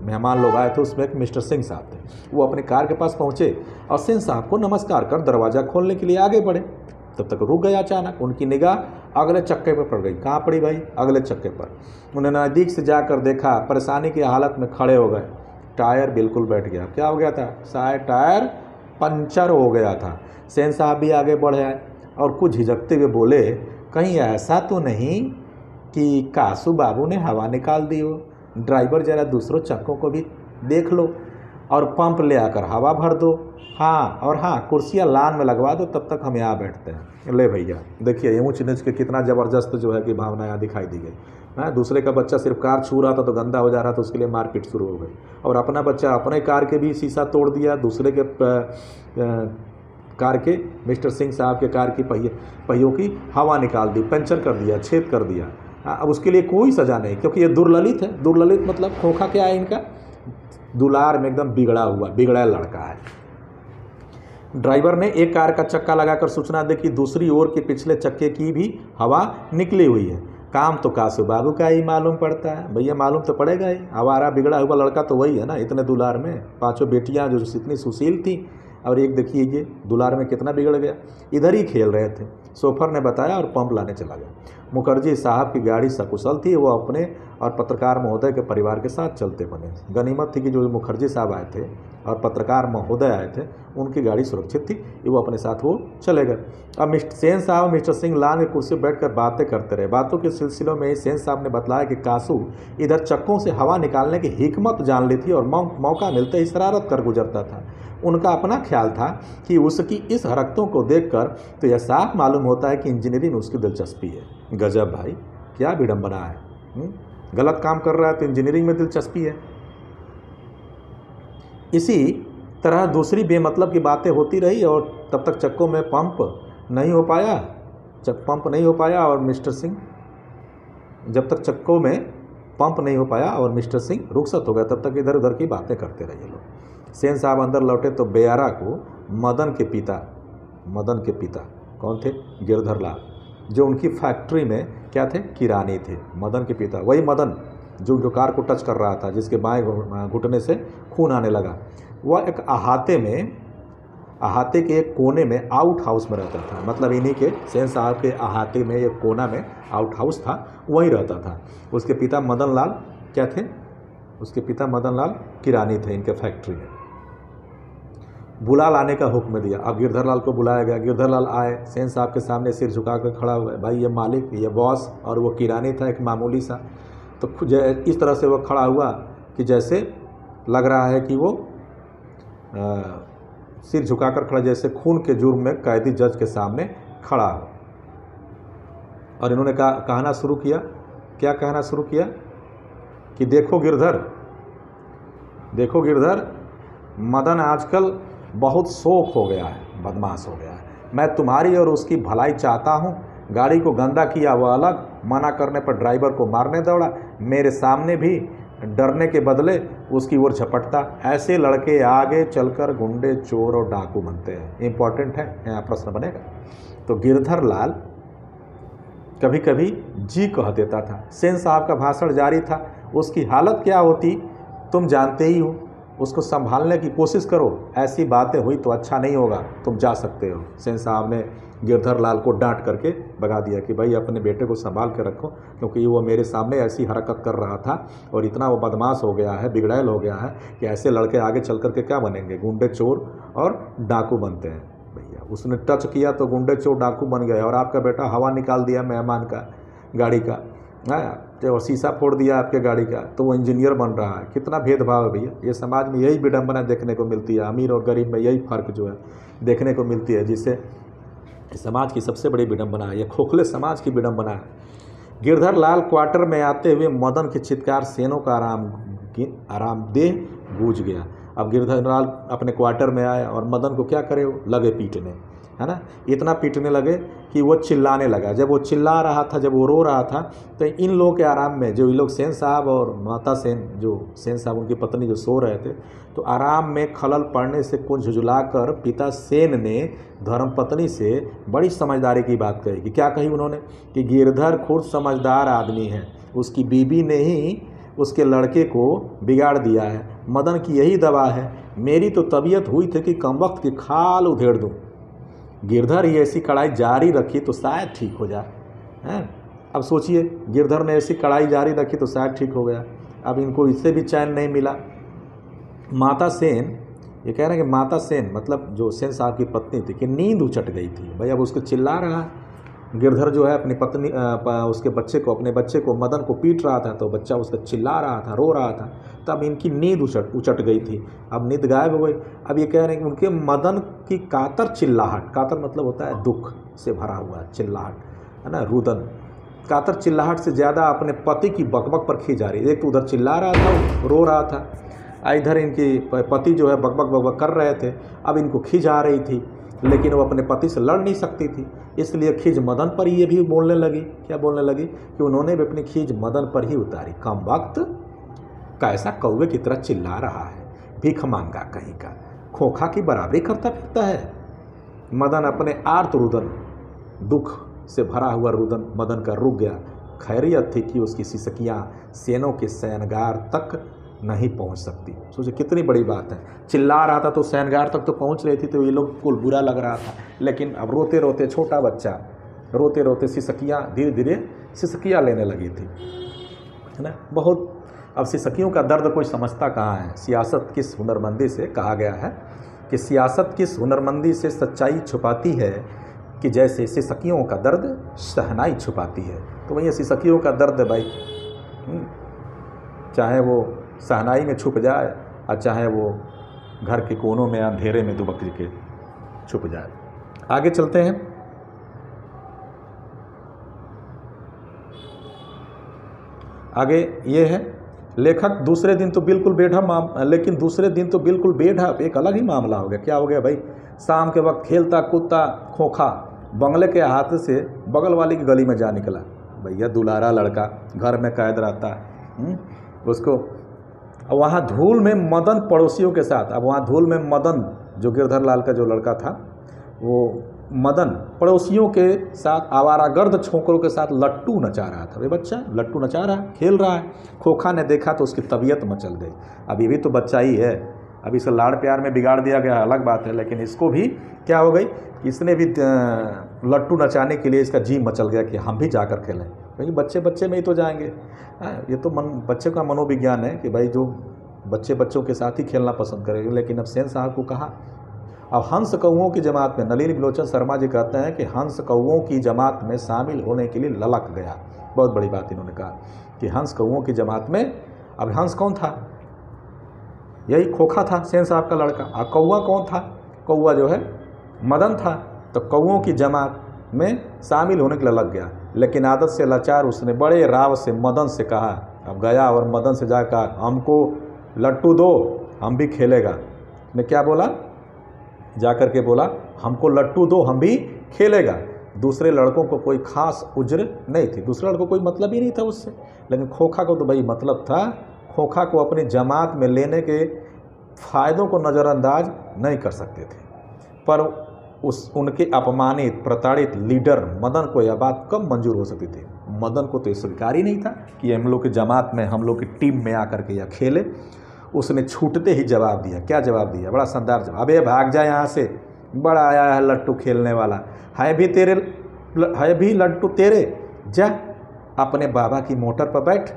मेहमान लोग आए थे उसमें एक मिस्टर सिंह साहब थे, वो अपनी कार के पास पहुंचे और सेन साहब को नमस्कार कर दरवाज़ा खोलने के लिए आगे बढ़े। तब तक रुक गया। अचानक उनकी निगाह अगले चक्के पर पड़ गई। कहाँ पड़ी भाई? अगले चक्के पर। उन्होंने नज़दीक से जाकर देखा, परेशानी की हालत में खड़े हो गए। टायर बिल्कुल बैठ गया। क्या हो गया था? शायद टायर पंचर हो गया था। सेन साहब भी आगे बढ़े आए और कुछ झिझकते हुए बोले, कहीं ऐसा तो नहीं कि कासू बाबू ने हवा निकाल दी हो? ड्राइवर जरा दूसरों चक्कों को भी देख लो और पंप ले आकर हवा भर दो। हाँ, और हाँ, कुर्सियाँ लान में लगवा दो, तब तक हम यहाँ बैठते हैं। ले भैया, देखिए ऊँच नीच के कितना ज़बरदस्त जो है कि भावना यहाँ दिखाई दी गई। हाँ, दूसरे का बच्चा सिर्फ कार छू रहा था तो गंदा हो जा रहा था, उसके लिए मारपीट शुरू हो गई। और अपना बच्चा अपने कार के भी शीशा तोड़ दिया, दूसरे के कार के, मिस्टर सिंह साहब के कार की पहियों की हवा निकाल दी, पंचर कर दिया, छेद कर दिया। अब उसके लिए कोई सज़ा नहीं, क्योंकि ये दुर्ललित है। दुर्ललित मतलब खोखा क्या है इनका? दुलार में एकदम बिगड़ा लड़का है। ड्राइवर ने एक कार का चक्का लगाकर सूचना दी कि दूसरी ओर के पिछले चक्के की भी हवा निकली हुई है। काम तो कासू बाबू का ही मालूम पड़ता है। भैया मालूम तो पड़ेगा ही, आवारा बिगड़ा हुआ लड़का तो वही है ना। इतने दुलार में 5 बेटियां जो इतनी सुशील थी, और एक देखिए ये दुलार में कितना बिगड़ गया। इधर ही खेल रहे थे। सोफर ने बताया और पंप लाने चला गया। मुखर्जी साहब की गाड़ी सकुशल थी, वो अपने और पत्रकार महोदय के परिवार के साथ चलते बने। गनीमत थी कि जो मुखर्जी साहब आए थे और पत्रकार महोदय आए थे, उनकी गाड़ी सुरक्षित थी, वो अपने साथ वो चले गए। अब मिस्टर सेन साहब मिस्टर सिंह लान की कुर्सी पर बैठकर बातें करते रहे। बातों के सिलसिलों में सेन साहब ने बतलाया कि कासू इधर चक्कों से हवा निकालने की हिकमत जान ली थी और मौका मिलते ही शरारत कर गुजरता था। उनका अपना ख्याल था कि उसकी इस हरकतों को देखकर तो यह साफ मालूम होता है कि इंजीनियरिंग में उसकी दिलचस्पी है। गजब भाई, क्या विडंबना है। गलत काम कर रहा है तो इंजीनियरिंग में दिलचस्पी है। इसी तरह दूसरी बेमतलब की बातें होती रही और तब तक चक्कों में पंप नहीं हो पाया और मिस्टर सिंह रुखसत हो गया, तब तक इधर उधर की बातें करते रहे लोग। सेन साहब अंदर लौटे तो बेयारा को मदन के पिता कौन थे? गिरधर लाल, जो उनकी फैक्ट्री में क्या थे? किरानी थे। मदन के पिता, वही मदन जो कार को टच कर रहा था, जिसके बाएं घुटने से खून आने लगा। वह एक अहाते के एक कोने में आउट हाउस में रहता था। मतलब इन्हीं के सेन साहब के अहाते में एक कोना में आउट हाउस था, वहीं रहता था। उसके पिता मदन लाल क्या थे? उसके पिता मदन लाल किरानी थे इनके फैक्ट्री में। बुला लाने का हुक्म दिया। अब गिरधर लाल को बुलाया गया। गिरधर लाल आए, सेन साहब के सामने सिर झुकाकर खड़ा हुआ है। भाई ये मालिक, ये बॉस, और वो किरानी था एक मामूली सा। तो इस तरह से वो खड़ा हुआ कि जैसे लग रहा है कि वो सिर झुकाकर खड़ा, जैसे खून के जुर्म में कैदी जज के सामने खड़ा हो। और इन्होंने कहना शुरू किया। क्या कहना शुरू किया? कि देखो गिरधर, मदन आजकल बहुत शौक हो गया है, बदमाश हो गया है। मैं तुम्हारी और उसकी भलाई चाहता हूँ। गाड़ी को गंदा किया वह अलग, मना करने पर ड्राइवर को मारने दौड़ा, मेरे सामने भी डरने के बदले उसकी ओर झपटता। ऐसे लड़के आगे चलकर गुंडे, चोर और डाकू बनते हैं। इंपॉर्टेंट है, यहाँ प्रश्न बनेगा। तो गिरधर लाल कभी कभी जी कह देता था। सेन साहब का भाषण जारी था। उसकी हालत क्या होती तुम जानते ही हो। उसको संभालने की कोशिश करो। ऐसी बातें हुई तो अच्छा नहीं होगा, तुम जा सकते हो। सेन साहब ने गिरधर लाल को डांट करके भगा दिया कि भाई अपने बेटे को संभाल के रखो, क्योंकि वो मेरे सामने ऐसी हरकत कर रहा था और इतना वो बदमाश हो गया है, बिगड़ैल हो गया है कि ऐसे लड़के आगे चल करके क्या बनेंगे? गुंडे, चोर और डाकू बनते हैं। भाई उसने टच किया तो गुंडे चोर डाकू बन गए, और आपका बेटा हवा निकाल दिया मेहमान का गाड़ी का, तो शीशा फोड़ दिया आपके गाड़ी का तो वो इंजीनियर बन रहा है। कितना भेदभाव है भैया। ये समाज में यही विडंबना देखने को मिलती है, अमीर और गरीब में यही फ़र्क जो है देखने को मिलती है, जिससे समाज की सबसे बड़ी विडंबना है, ये खोखले समाज की विडंबना है। गिरधर लाल क्वार्टर में आते हुए मदन के चित्कार सेनों का आरामदेह गूंज गया। अब गिरधर लाल अपने क्वार्टर में आए और मदन को क्या करे, वो लगे पीटने, है ना। इतना पीटने लगे कि वो चिल्लाने लगा। जब वो चिल्ला रहा था, जब वो रो रहा था, तो इन लोगों के आराम में, जो ये लोग सेन साहब और माता सेन, जो सेन साहब उनकी पत्नी जो सो रहे थे, तो आराम में खलल पड़ने से कुछ झुझुलाकर पिता सेन ने धर्मपत्नी से बड़ी समझदारी की बात कही। कि क्या कही उन्होंने, कि गिरधर खुद समझदार आदमी है, उसकी बीबी ने ही उसके लड़के को बिगाड़ दिया है, मदन की यही दवा है। मेरी तो तबीयत हुई थी कि कमबख्त की खाल उधेड़ दूँ, गिरधर ये ऐसी कड़ाई जारी रखी तो शायद ठीक हो जाए, हैं। अब सोचिए, गिरधर ने ऐसी कड़ाई जारी रखी तो शायद ठीक हो गया। अब इनको इससे भी चैन नहीं मिला। माता सेन, ये कह रहे हैं कि माता सेन मतलब जो सेन साहब की पत्नी थी, कि नींद उचट गई थी। भाई अब उसको चिल्ला रहा है गिरधर जो है अपनी पत्नी उसके बच्चे को, अपने बच्चे को, मदन को पीट रहा था, तो बच्चा उसका चिल्ला रहा था, रो रहा था। तब इनकी नींद उचट गई थी। अब नींद गायब हो गई। अब ये कह रहे हैं कि उनके मदन की कातर चिल्लाहट, कातर मतलब होता है दुख से भरा हुआ चिल्लाहट, है ना, रुदन। कातर चिल्लाहट से ज़्यादा अपने पति की बकबक पर खींच जा रही है। एक तो उधर चिल्ला रहा था, रो रहा था, इधर इनकी पति जो है बकबक कर रहे थे। अब इनको खींच आ रही थी, लेकिन वो अपने पति से लड़ नहीं सकती थी, इसलिए खींच मदन पर ये भी बोलने लगी। क्या बोलने लगी, कि उन्होंने भी अपनी खींच मदन पर ही उतारी। कम वक्त कैसा कौवे की तरह चिल्ला रहा है, भीख मांगा कहीं का, खोखा की बराबरी करता फिरता है। मदन अपने आर्त रुदन, दुख से भरा हुआ रुदन मदन का रुक गया। खैरियत थी कि उसकी सिसकियाँ सेनों के शयनगार तक नहीं पहुंच सकती। सोचिए कितनी बड़ी बात है। चिल्ला रहा था तो शयनगार तक तो पहुंच रही थी, तो ये लोग को बुरा लग रहा था। लेकिन अब रोते रोते, छोटा बच्चा रोते रोते सिसकियाँ धीरे धीरे सिसकियाँ लेने लगी थी, है ना। बहुत अब सिसकियों का दर्द कोई समझता कहाँ है। सियासत किस हुनरमंदी से, कहा गया है कि सियासत किस हुनरमंदी से सच्चाई छुपाती है, कि जैसे सिसकियों का दर्द शहनाई छुपाती है। तो वही सिसकियों का दर्द है भाई, चाहे वो शहनाई में छुप जाए और चाहे वो घर के कोनों में अंधेरे में दुबक के छुप जाए। आगे चलते हैं। आगे ये है, लेखक दूसरे दिन तो बिल्कुल बेढा, लेकिन दूसरे दिन तो बिल्कुल बेढा एक अलग ही मामला हो गया। क्या हो गया भाई, शाम के वक्त खेलता कूदता खोखा बंगले के हाथ से बगल वाली की गली में जा निकला। भैया दुलारा लड़का घर में कैद रहता है, उसको वहाँ धूल में मदन पड़ोसियों के साथ, अब वहाँ धूल में मदन जो गिरधर लाल का जो लड़का था, वो मदन पड़ोसियों के साथ आवारागर्द छोकरों के साथ लट्टू नचा रहा था। भाई बच्चा लट्टू नचा रहा है, खेल रहा है। खोखा ने देखा तो उसकी तबीयत मचल गई। अब ये भी तो बच्चा ही है, अभी इसे लाड़ प्यार में बिगाड़ दिया गया अलग बात है, लेकिन इसको भी क्या हो गई, इसने भी लट्टू नचाने के लिए इसका जी मचल गया कि हम भी जाकर खेलें। भाई बच्चे बच्चे में ही तो जाएंगे। ये तो बच्चे का मनोविज्ञान है कि भाई जो बच्चों के साथ ही खेलना पसंद करेंगे। लेकिन अब सेन साहब को कहा, अब हंस कौओं की जमात में, नलिनी बिलोचन शर्मा जी कहते हैं कि हंस कौओं की जमात में शामिल होने के लिए ललक गया। बहुत बड़ी बात इन्होंने कहा कि हंस कौओं की जमात में। अब हंस कौन था, यही खोखा था सेन साहब का लड़का। और कौआ कौन था, कौआ जो है मदन था। तो कौओं की जमात में शामिल होने के लिए लग गया। लेकिन आदत से लाचार उसने बड़े राव से मदन से कहा, अब गया और मदन से जाकर कहा हमको लट्टू दो हम भी खेलेगा। ने क्या बोला, जाकर के बोला हमको लट्टू दो हम भी खेलेगा। दूसरे लड़कों को कोई खास उज्र नहीं थी, दूसरे लड़कों को कोई मतलब ही नहीं था उससे। लेकिन खोखा को तो भाई मतलब था। खोखा को अपनी जमात में लेने के फ़ायदों को नज़रअंदाज नहीं कर सकते थे। पर उनके अपमानित प्रताड़ित लीडर मदन को यह बात कब मंजूर हो सकती थी। मदन को तो स्वीकार ही नहीं था कि हम लोग की जमात में, हम लोग की टीम में आकर के यह खेले। उसने छूटते ही जवाब दिया। क्या जवाब दिया, बड़ा शानदार जवाब। अबे भाग जा यहाँ से, बड़ा आया है लट्टू खेलने वाला, है भी लट्टू तेरे, जा अपने बाबा की मोटर पर बैठ।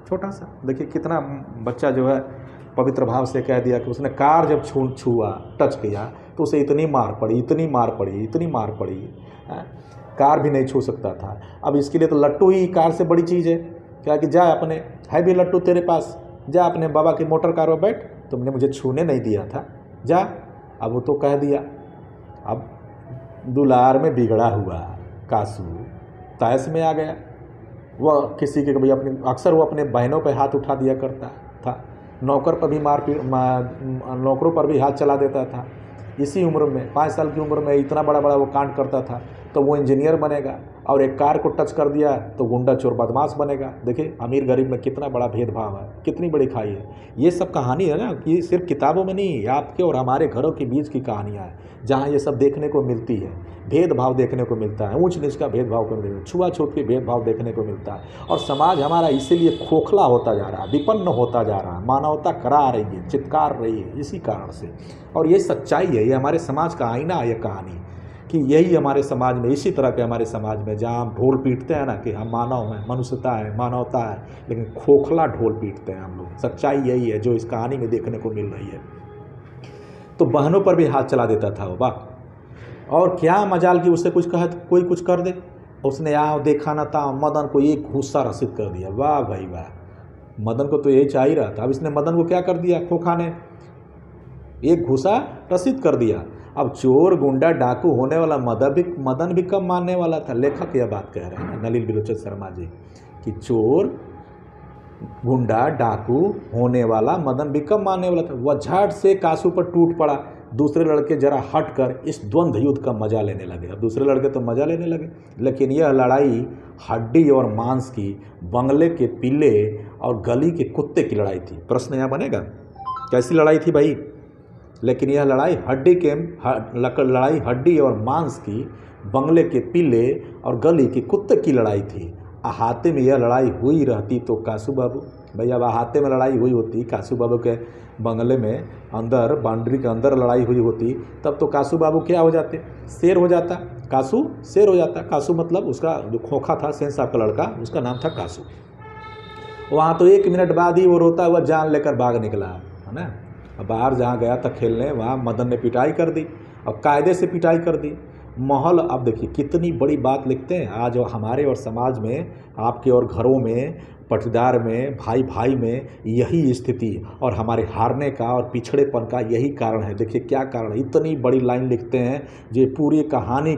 छोटा सा देखिए कितना बच्चा जो है पवित्र भाव से कह दिया कि उसने कार जब छुआ टच किया तो उसे इतनी मार पड़ी, इतनी मार पड़ी, इतनी मार पड़ी, कार भी नहीं छू सकता था। अब इसके लिए तो लट्टू ही कार से बड़ी चीज़ है। क्या कि जा अपने, है भी लट्टू तेरे पास, जा अपने बाबा की मोटर कार में बैठ, तुमने मुझे छूने नहीं दिया था, जा। अब वो तो कह दिया। अब दुलार में बिगड़ा हुआ कासू तैस में आ गया। वह किसी के कभी अपने, अक्सर वो अपने बहनों पर हाथ उठा दिया करता था, नौकर पर भी नौकरों पर भी हाथ चला देता था। इसी उम्र में 5 साल की उम्र में इतना बड़ा बड़ा वो कांड करता था। तो वो इंजीनियर बनेगा और एक कार को टच कर दिया तो गुंडा चोर बदमाश बनेगा। देखिए अमीर गरीब में कितना बड़ा भेदभाव है, कितनी बड़ी खाई है। ये सब कहानी है ना कि सिर्फ किताबों में नहीं, आपके और हमारे घरों के बीच की कहानियाँ हैं, जहाँ ये सब देखने को मिलती है। भेदभाव देखने को मिलता है, ऊंच नीच का भेदभाव को मिलता है, छुआछूत के भेदभाव देखने को मिलता है। और समाज हमारा इसीलिए खोखला होता जा रहा है, विपन्न होता जा रहा है, मानवता करा रही है, चित्कार रही है इसी कारण से। और ये सच्चाई है, ये हमारे समाज का आईना है ये कहानी, कि यही हमारे समाज में, इसी तरह के हमारे समाज में जहाँ हम ढोल पीटते हैं ना कि हम मानव हैं, मनुष्यता है, मानवता है, लेकिन खोखला ढोल पीटते हैं हम लोग। सच्चाई यही है जो इस कहानी में देखने को मिल रही है। तो बहनों पर भी हाथ चला देता था वो, वाह। और क्या मजाल कि उससे कुछ कहे तो कोई कुछ कर दे। उसने यहाँ देखा ना था, मदन को एक घूसा रसीद कर दिया। वाह भाई वाह, मदन को तो यही चाहिए रहा था। अब इसने मदन को क्या कर दिया, खोखा ने एक घूसा रसीद कर दिया। अब चोर गुंडा डाकू होने वाला मदन भी कम मानने वाला था। लेखक यह बात कह रहे हैं नलिन बिलोचन शर्मा जी कि चोर गुंडा डाकू होने वाला मदन भी कम मानने वाला था। वह झट से कासू पर टूट पड़ा। दूसरे लड़के जरा हटकर इस द्वंद्व युद्ध का मजा लेने लगे। अब दूसरे लड़के तो मजा लेने लगे, लेकिन यह लड़ाई हड्डी और मांस की, बंगले के पिल्ले और गली के कुत्ते की लड़ाई थी। प्रश्न यहाँ बनेगा कैसी लड़ाई थी भाई? लेकिन यह लड़ाई लड़ाई हड्डी और मांस की, बंगले के पिल्ले और गली के कुत्ते की लड़ाई थी। अहाते में यह लड़ाई हुई रहती तो कासू बाबू, भाई अब अहाते में लड़ाई हुई होती, कासू बाबू के बंगले में अंदर, बाउंड्री के अंदर लड़ाई हुई होती, तब तो कासू बाबू क्या हो जाते, शेर हो जाता। कासू शेर हो जाता। कासू मतलब उसका जो खोखा था, सेन साहब का लड़का, उसका नाम था कासू। वहाँ तो 1 मिनट बाद ही वो रोता हुआ जान लेकर भाग निकला, है ना। बाहर जहाँ गया था खेलने, वहाँ मदन ने पिटाई कर दी, और कायदे से पिटाई कर दी। माहौल, अब देखिए कितनी बड़ी बात लिखते हैं आज हमारे और समाज में, आपके और घरों में, पटदार में, भाई भाई में यही स्थिति, और हमारे हारने का और पिछड़ेपन का यही कारण है। देखिए क्या कारण है, इतनी बड़ी लाइन लिखते हैं जो पूरी कहानी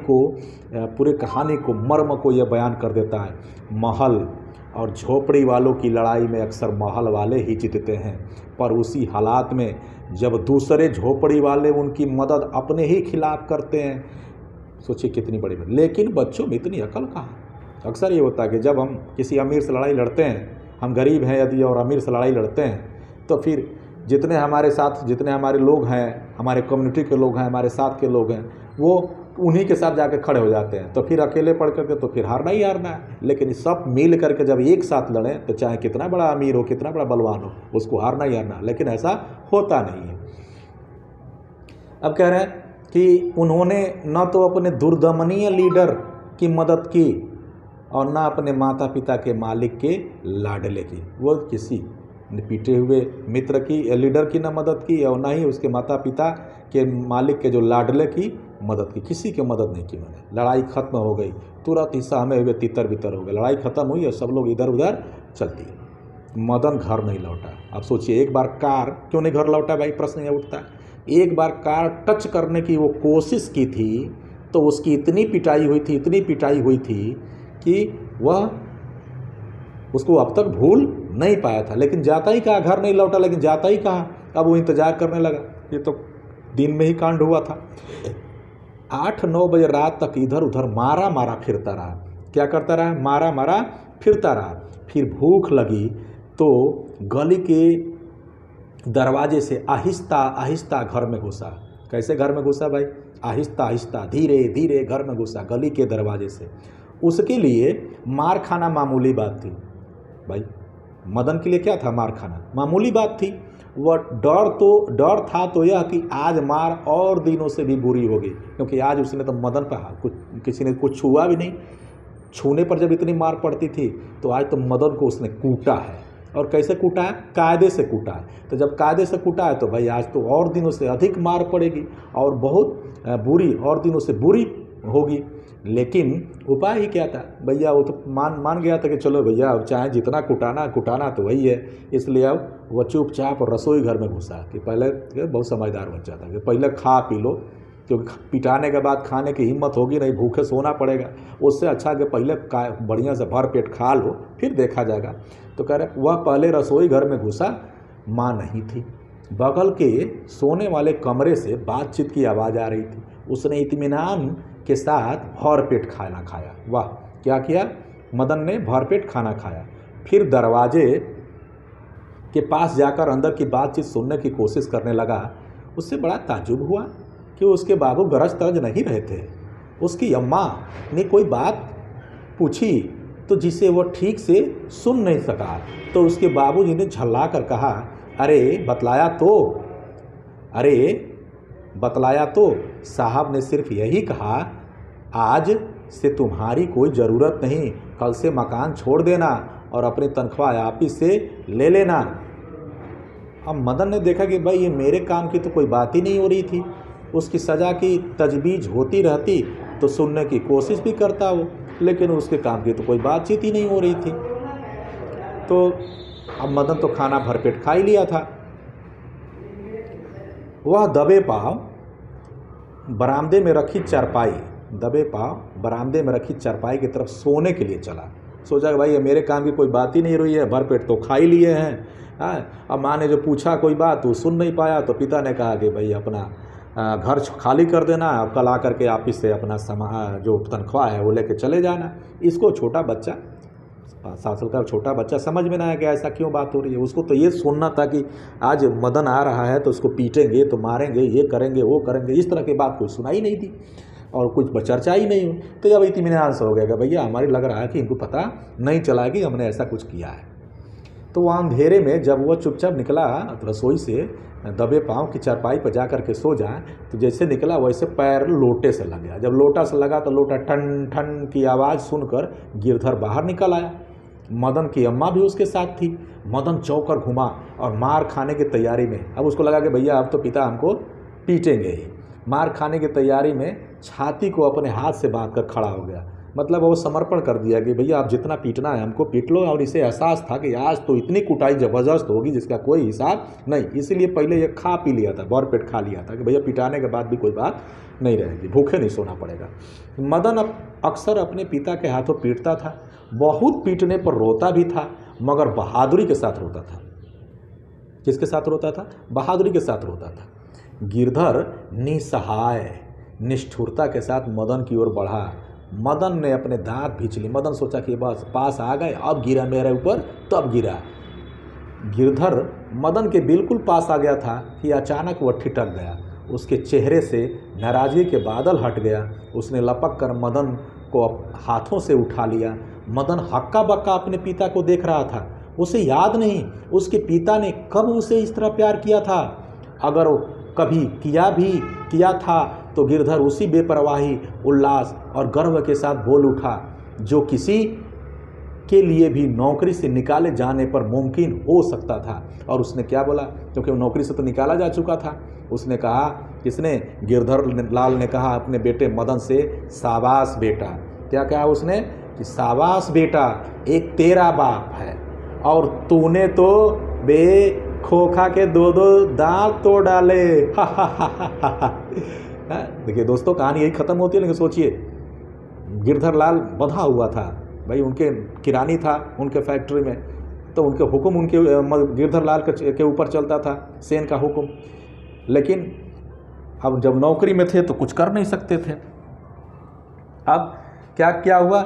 को, मर्म को यह बयान कर देता है। महल और झोपड़ी वालों की लड़ाई में अक्सर महल वाले ही जीतते हैं, पर उसी हालात में जब दूसरे झोपड़ी वाले उनकी मदद अपने ही खिलाफ करते हैं, सोचिए कितनी बड़ी बात। लेकिन बच्चों में इतनी अकल कहाँ। अक्सर ये होता है कि जब हम किसी अमीर से लड़ाई लड़ते हैं, हम गरीब हैं यदि और अमीर से लड़ाई लड़ते हैं, तो फिर जितने हमारे लोग हैं, हमारे कम्युनिटी के लोग हैं, हमारे साथ के लोग हैं, वो उन्हीं के साथ जाके खड़े हो जाते हैं। तो फिर अकेले पड़ करके तो फिर हारना ही हारना है। लेकिन सब मिल करके जब एक साथ लड़ें तो चाहे कितना बड़ा अमीर हो, कितना बड़ा बलवान हो, उसको हारना ही हारना। लेकिन ऐसा होता नहीं है। अब कह रहे हैं कि उन्होंने न तो अपने दुर्दमनीय लीडर की मदद की और न अपने माता पिता के मालिक के लाडले की। वो किसी पीटे हुए मित्र की, लीडर की न मदद की, और न ही उसके माता पिता के मालिक के जो लाडले की मदद की। किसी की मदद नहीं की उन्होंने। लड़ाई खत्म हो गई, तुरंत ही सहमे हुए तितर बितर हो गए। लड़ाई खत्म हुई और सब लोग इधर उधर चल दिए। मदन घर नहीं लौटा। अब सोचिए, एक बार कार क्यों नहीं घर लौटा भाई? प्रश्न यह उठता है। एक बार कार टच करने की वो कोशिश की थी तो उसकी इतनी पिटाई हुई थी कि वह उसको अब तक भूल नहीं पाया था। लेकिन जाता ही कहा, घर नहीं लौटा, लेकिन जाता ही कहा। अब वो इंतजार करने लगा। ये तो दिन में ही कांड हुआ था। 8-9 बजे रात तक इधर उधर मारा फिरता रहा। क्या करता रहा? मारा फिरता रहा। फिर भूख लगी तो गली के दरवाजे से आहिस्ता आहिस्ता घर में घुसा। कैसे घर में घुसा भाई? आहिस्ता आहिस्ता, धीरे धीरे घर में घुसा गली के दरवाजे से। उसके लिए मार खाना मामूली बात थी भाई। मदन के लिए क्या था? मार खाना मामूली बात थी। वह डर था तो यह कि आज मार और दिनों से भी बुरी होगी, क्योंकि आज उसने तो मदन पर किसी ने कुछ छुआ भी नहीं। छूने पर जब इतनी मार पड़ती थी तो आज तो मदन को उसने कूटा है। और कैसे कूटा है? कायदे से कूटा है। तो जब कायदे से कूटा है तो भाई आज तो और दिनों से अधिक मार पड़ेगी और बहुत बुरी और दिनों से बुरी होगी। लेकिन उपाय ही क्या था भैया? वो तो मान गया था कि चलो भैया अब चाहे जितना कुटाना तो वही है। इसलिए अब वह चुपचाप रसोई घर में घुसा कि पहले बहुत समझदार बच्चा था कि पहले खा पी लो, क्योंकि पिटाने के बाद खाने की हिम्मत होगी नहीं, भूखे सोना पड़ेगा। उससे अच्छा कि पहले बढ़िया से भर पेट खा लो, फिर देखा जाएगा। तो कह रहे वह पहले रसोई घर में घुसा, माँ नहीं थी। बगल के सोने वाले कमरे से बातचीत की आवाज़ आ रही थी। उसने इत्मीनान के साथ भर पेट खाना खाया। वाह, क्या किया? मदन ने भर पेट खाना खाया। फिर दरवाजे के पास जाकर अंदर की बातचीत सुनने की कोशिश करने लगा। उससे बड़ा ताज्जुब हुआ कि उसके बाबू गरज तरज नहीं रहे थे। उसकी अम्मा ने कोई बात पूछी तो जिसे वह ठीक से सुन नहीं सका, तो उसके बाबूजी ने झल्ला कर कहा, अरे बतलाया तो साहब ने सिर्फ यही कहा, आज से तुम्हारी कोई ज़रूरत नहीं, कल से मकान छोड़ देना और अपनी तनख्वाह ऑफिस से ले लेना। अब मदन ने देखा कि भाई ये मेरे काम की तो कोई बात ही नहीं हो रही थी। उसकी सज़ा की तजवीज़ होती रहती तो सुनने की कोशिश भी करता वो, लेकिन उसके काम की तो कोई बातचीत ही नहीं हो रही थी। तो अब मदन तो खाना भरपेट खा ही लिया था। वह दबे पाँव बरामदे में रखी चारपाई की तरफ सोने के लिए चला। सोचा कि भाई ये मेरे काम की कोई बात ही नहीं रही है, भरपेट तो खा ही लिए हैं। अब माँ ने जो पूछा कोई बात तो सुन नहीं पाया, तो पिता ने कहा कि भाई अपना घर खाली कर देना, कल आकर के ऑफिस से अपना जो तनख्वाह है वो लेके चले जाना। इसको छोटा बच्चा 7 साल का छोटा बच्चा समझ में ना आया कि ऐसा क्यों बात हो रही है। उसको तो ये सुनना था कि आज मदन आ रहा है तो उसको पीटेंगे, तो मारेंगे, ये करेंगे, वो करेंगे। इस तरह की बात कोई सुनाई नहीं थी और कुछ चर्चा ही नहीं हुई। तो जब इत्मीनान से हो गया कि भैया हमारी लग रहा है कि इनको पता नहीं चला कि हमने ऐसा कुछ किया है। तो वहाँ अंधेरे में जब वह चुपचाप निकला रसोई से, दबे पाँव की चारपाई पर जा कर के सो जाए, तो जैसे निकला वैसे पैर लोटे से लग गया। जब लोटा से लगा तो लोटा ठन ठन की आवाज़ सुनकर गिरधर बाहर निकल आया। मदन की अम्मा भी उसके साथ थी। मदन चौंकर घुमा और मार खाने की तैयारी में, अब उसको लगा कि भैया अब तो पिता हमको पीटेंगे ही। मार खाने की तैयारी में छाती को अपने हाथ से बांध कर खड़ा हो गया। मतलब वो समर्पण कर दिया कि भैया आप जितना पीटना है हमको पीट लो। और इसे एहसास था कि आज तो इतनी कुटाई ज़बरदस्त होगी जिसका कोई हिसाब नहीं। इसीलिए पहले ये खा पी लिया था, भर पेट खा लिया था कि भैया पिटाने के बाद भी कोई बात नहीं रहेगी, भूखे नहीं सोना पड़ेगा। मदन अक्सर अपने पिता के हाथों पीटता था। बहुत पीटने पर रोता भी था, मगर बहादुरी के साथ रोता था। किसके साथ रोता था? बहादुरी के साथ रोता था। गिरधर निसहाय निष्ठुरता के साथ मदन की ओर बढ़ा। मदन ने अपने दांत भींच लिए। मदन सोचा कि बस पास आ गए, अब गिरा मेरे ऊपर, तब गिरा। गिरधर मदन के बिल्कुल पास आ गया था कि अचानक वह ठिठक गया। उसके चेहरे से नाराज़गी के बादल हट गया। उसने लपक कर मदन को हाथों से उठा लिया। मदन हक्का बक्का अपने पिता को देख रहा था। उसे याद नहीं उसके पिता ने कब उसे इस तरह प्यार किया था। अगर कभी किया था तो गिरधर उसी बेपरवाही, उल्लास और गर्व के साथ बोल उठा जो किसी के लिए भी नौकरी से निकाले जाने पर मुमकिन हो सकता था। और उसने क्या बोला? क्योंकि वो नौकरी से तो निकाला जा चुका था। उसने कहा, किसने? गिरधर लाल ने कहा अपने बेटे मदन से, शाबाश बेटा। क्या कहा उसने? कि शाबाश बेटा, एक तेरा बाप है और तूने तो खोखा के 2-2 दांत तोड़ डाले। देखिए दोस्तों, कहानी यही ख़त्म होती है। लेकिन सोचिए, गिरधर लाल बंधा हुआ था भाई, उनके किरानी था उनके फैक्ट्री में, तो उनके हुक्म उनके गिरधर लाल के ऊपर चलता था, सेन का हुक्म। लेकिन अब जब नौकरी में थे तो कुछ कर नहीं सकते थे। अब क्या हुआ?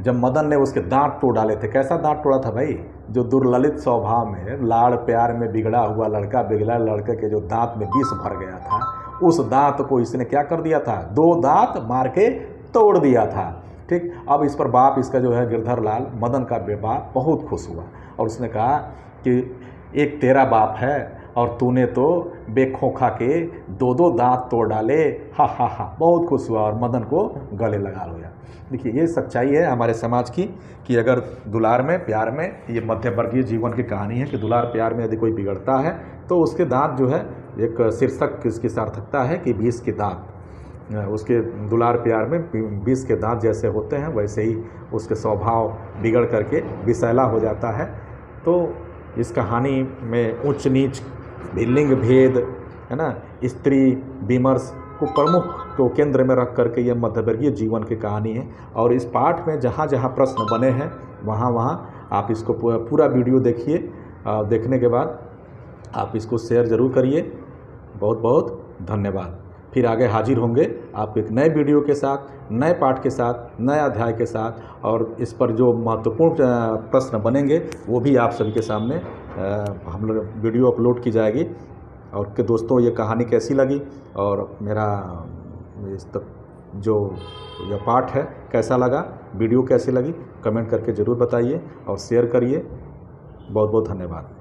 जब मदन ने उसके दांत तोड़ डाले थे। कैसा दांत तोड़ा था भाई? जो दुर्ललित स्वभाव में, लाड़ प्यार में बिगड़ा हुआ लड़का, बिगड़ा लड़के के जो दांत में विष भर गया था, उस दांत को इसने क्या कर दिया था? 2 दांत मार के तोड़ दिया था। ठीक। अब इस पर बाप इसका जो है गिरधर लाल, मदन का बाप बहुत खुश हुआ और उसने कहा कि एक तेरा बाप है और तूने तो बेखोखा के दो दो दांत तोड़ डाले, हा हा हा। बहुत खुश हुआ और मदन को गले लगा लिया। देखिए ये सच्चाई है हमारे समाज की कि अगर दुलार में प्यार में, ये मध्यवर्गीय जीवन की कहानी है कि दुलार प्यार में यदि कोई बिगड़ता है तो उसके दांत जो है, एक शीर्षक इसकी सार्थकता है कि 20 के दांत, उसके दुलार प्यार में 20 के दांत जैसे होते हैं वैसे ही उसके स्वभाव बिगड़ करके विषैला हो जाता है। तो इस कहानी में उच्च नीच, लिंग भेद, है ना, स्त्री विमर्श को प्रमुख को केंद्र में रख करके ये मध्यवर्गीय जीवन की कहानी है। और इस पाठ में जहाँ जहाँ प्रश्न बने हैं वहाँ वहाँ आप इसको पूरा वीडियो देखिए। देखने के बाद आप इसको शेयर ज़रूर करिए। बहुत बहुत धन्यवाद। फिर आगे हाजिर होंगे आप एक नए वीडियो के साथ, नए पाठ के साथ, नए अध्याय के साथ, और इस पर जो महत्वपूर्ण प्रश्न बनेंगे वो भी आप सभी के सामने हम लोग वीडियो अपलोड की जाएगी। और कि दोस्तों ये कहानी कैसी लगी और मेरा इस तक जो यह पाठ है कैसा लगा, वीडियो कैसी लगी, कमेंट करके ज़रूर बताइए और शेयर करिए। बहुत बहुत धन्यवाद।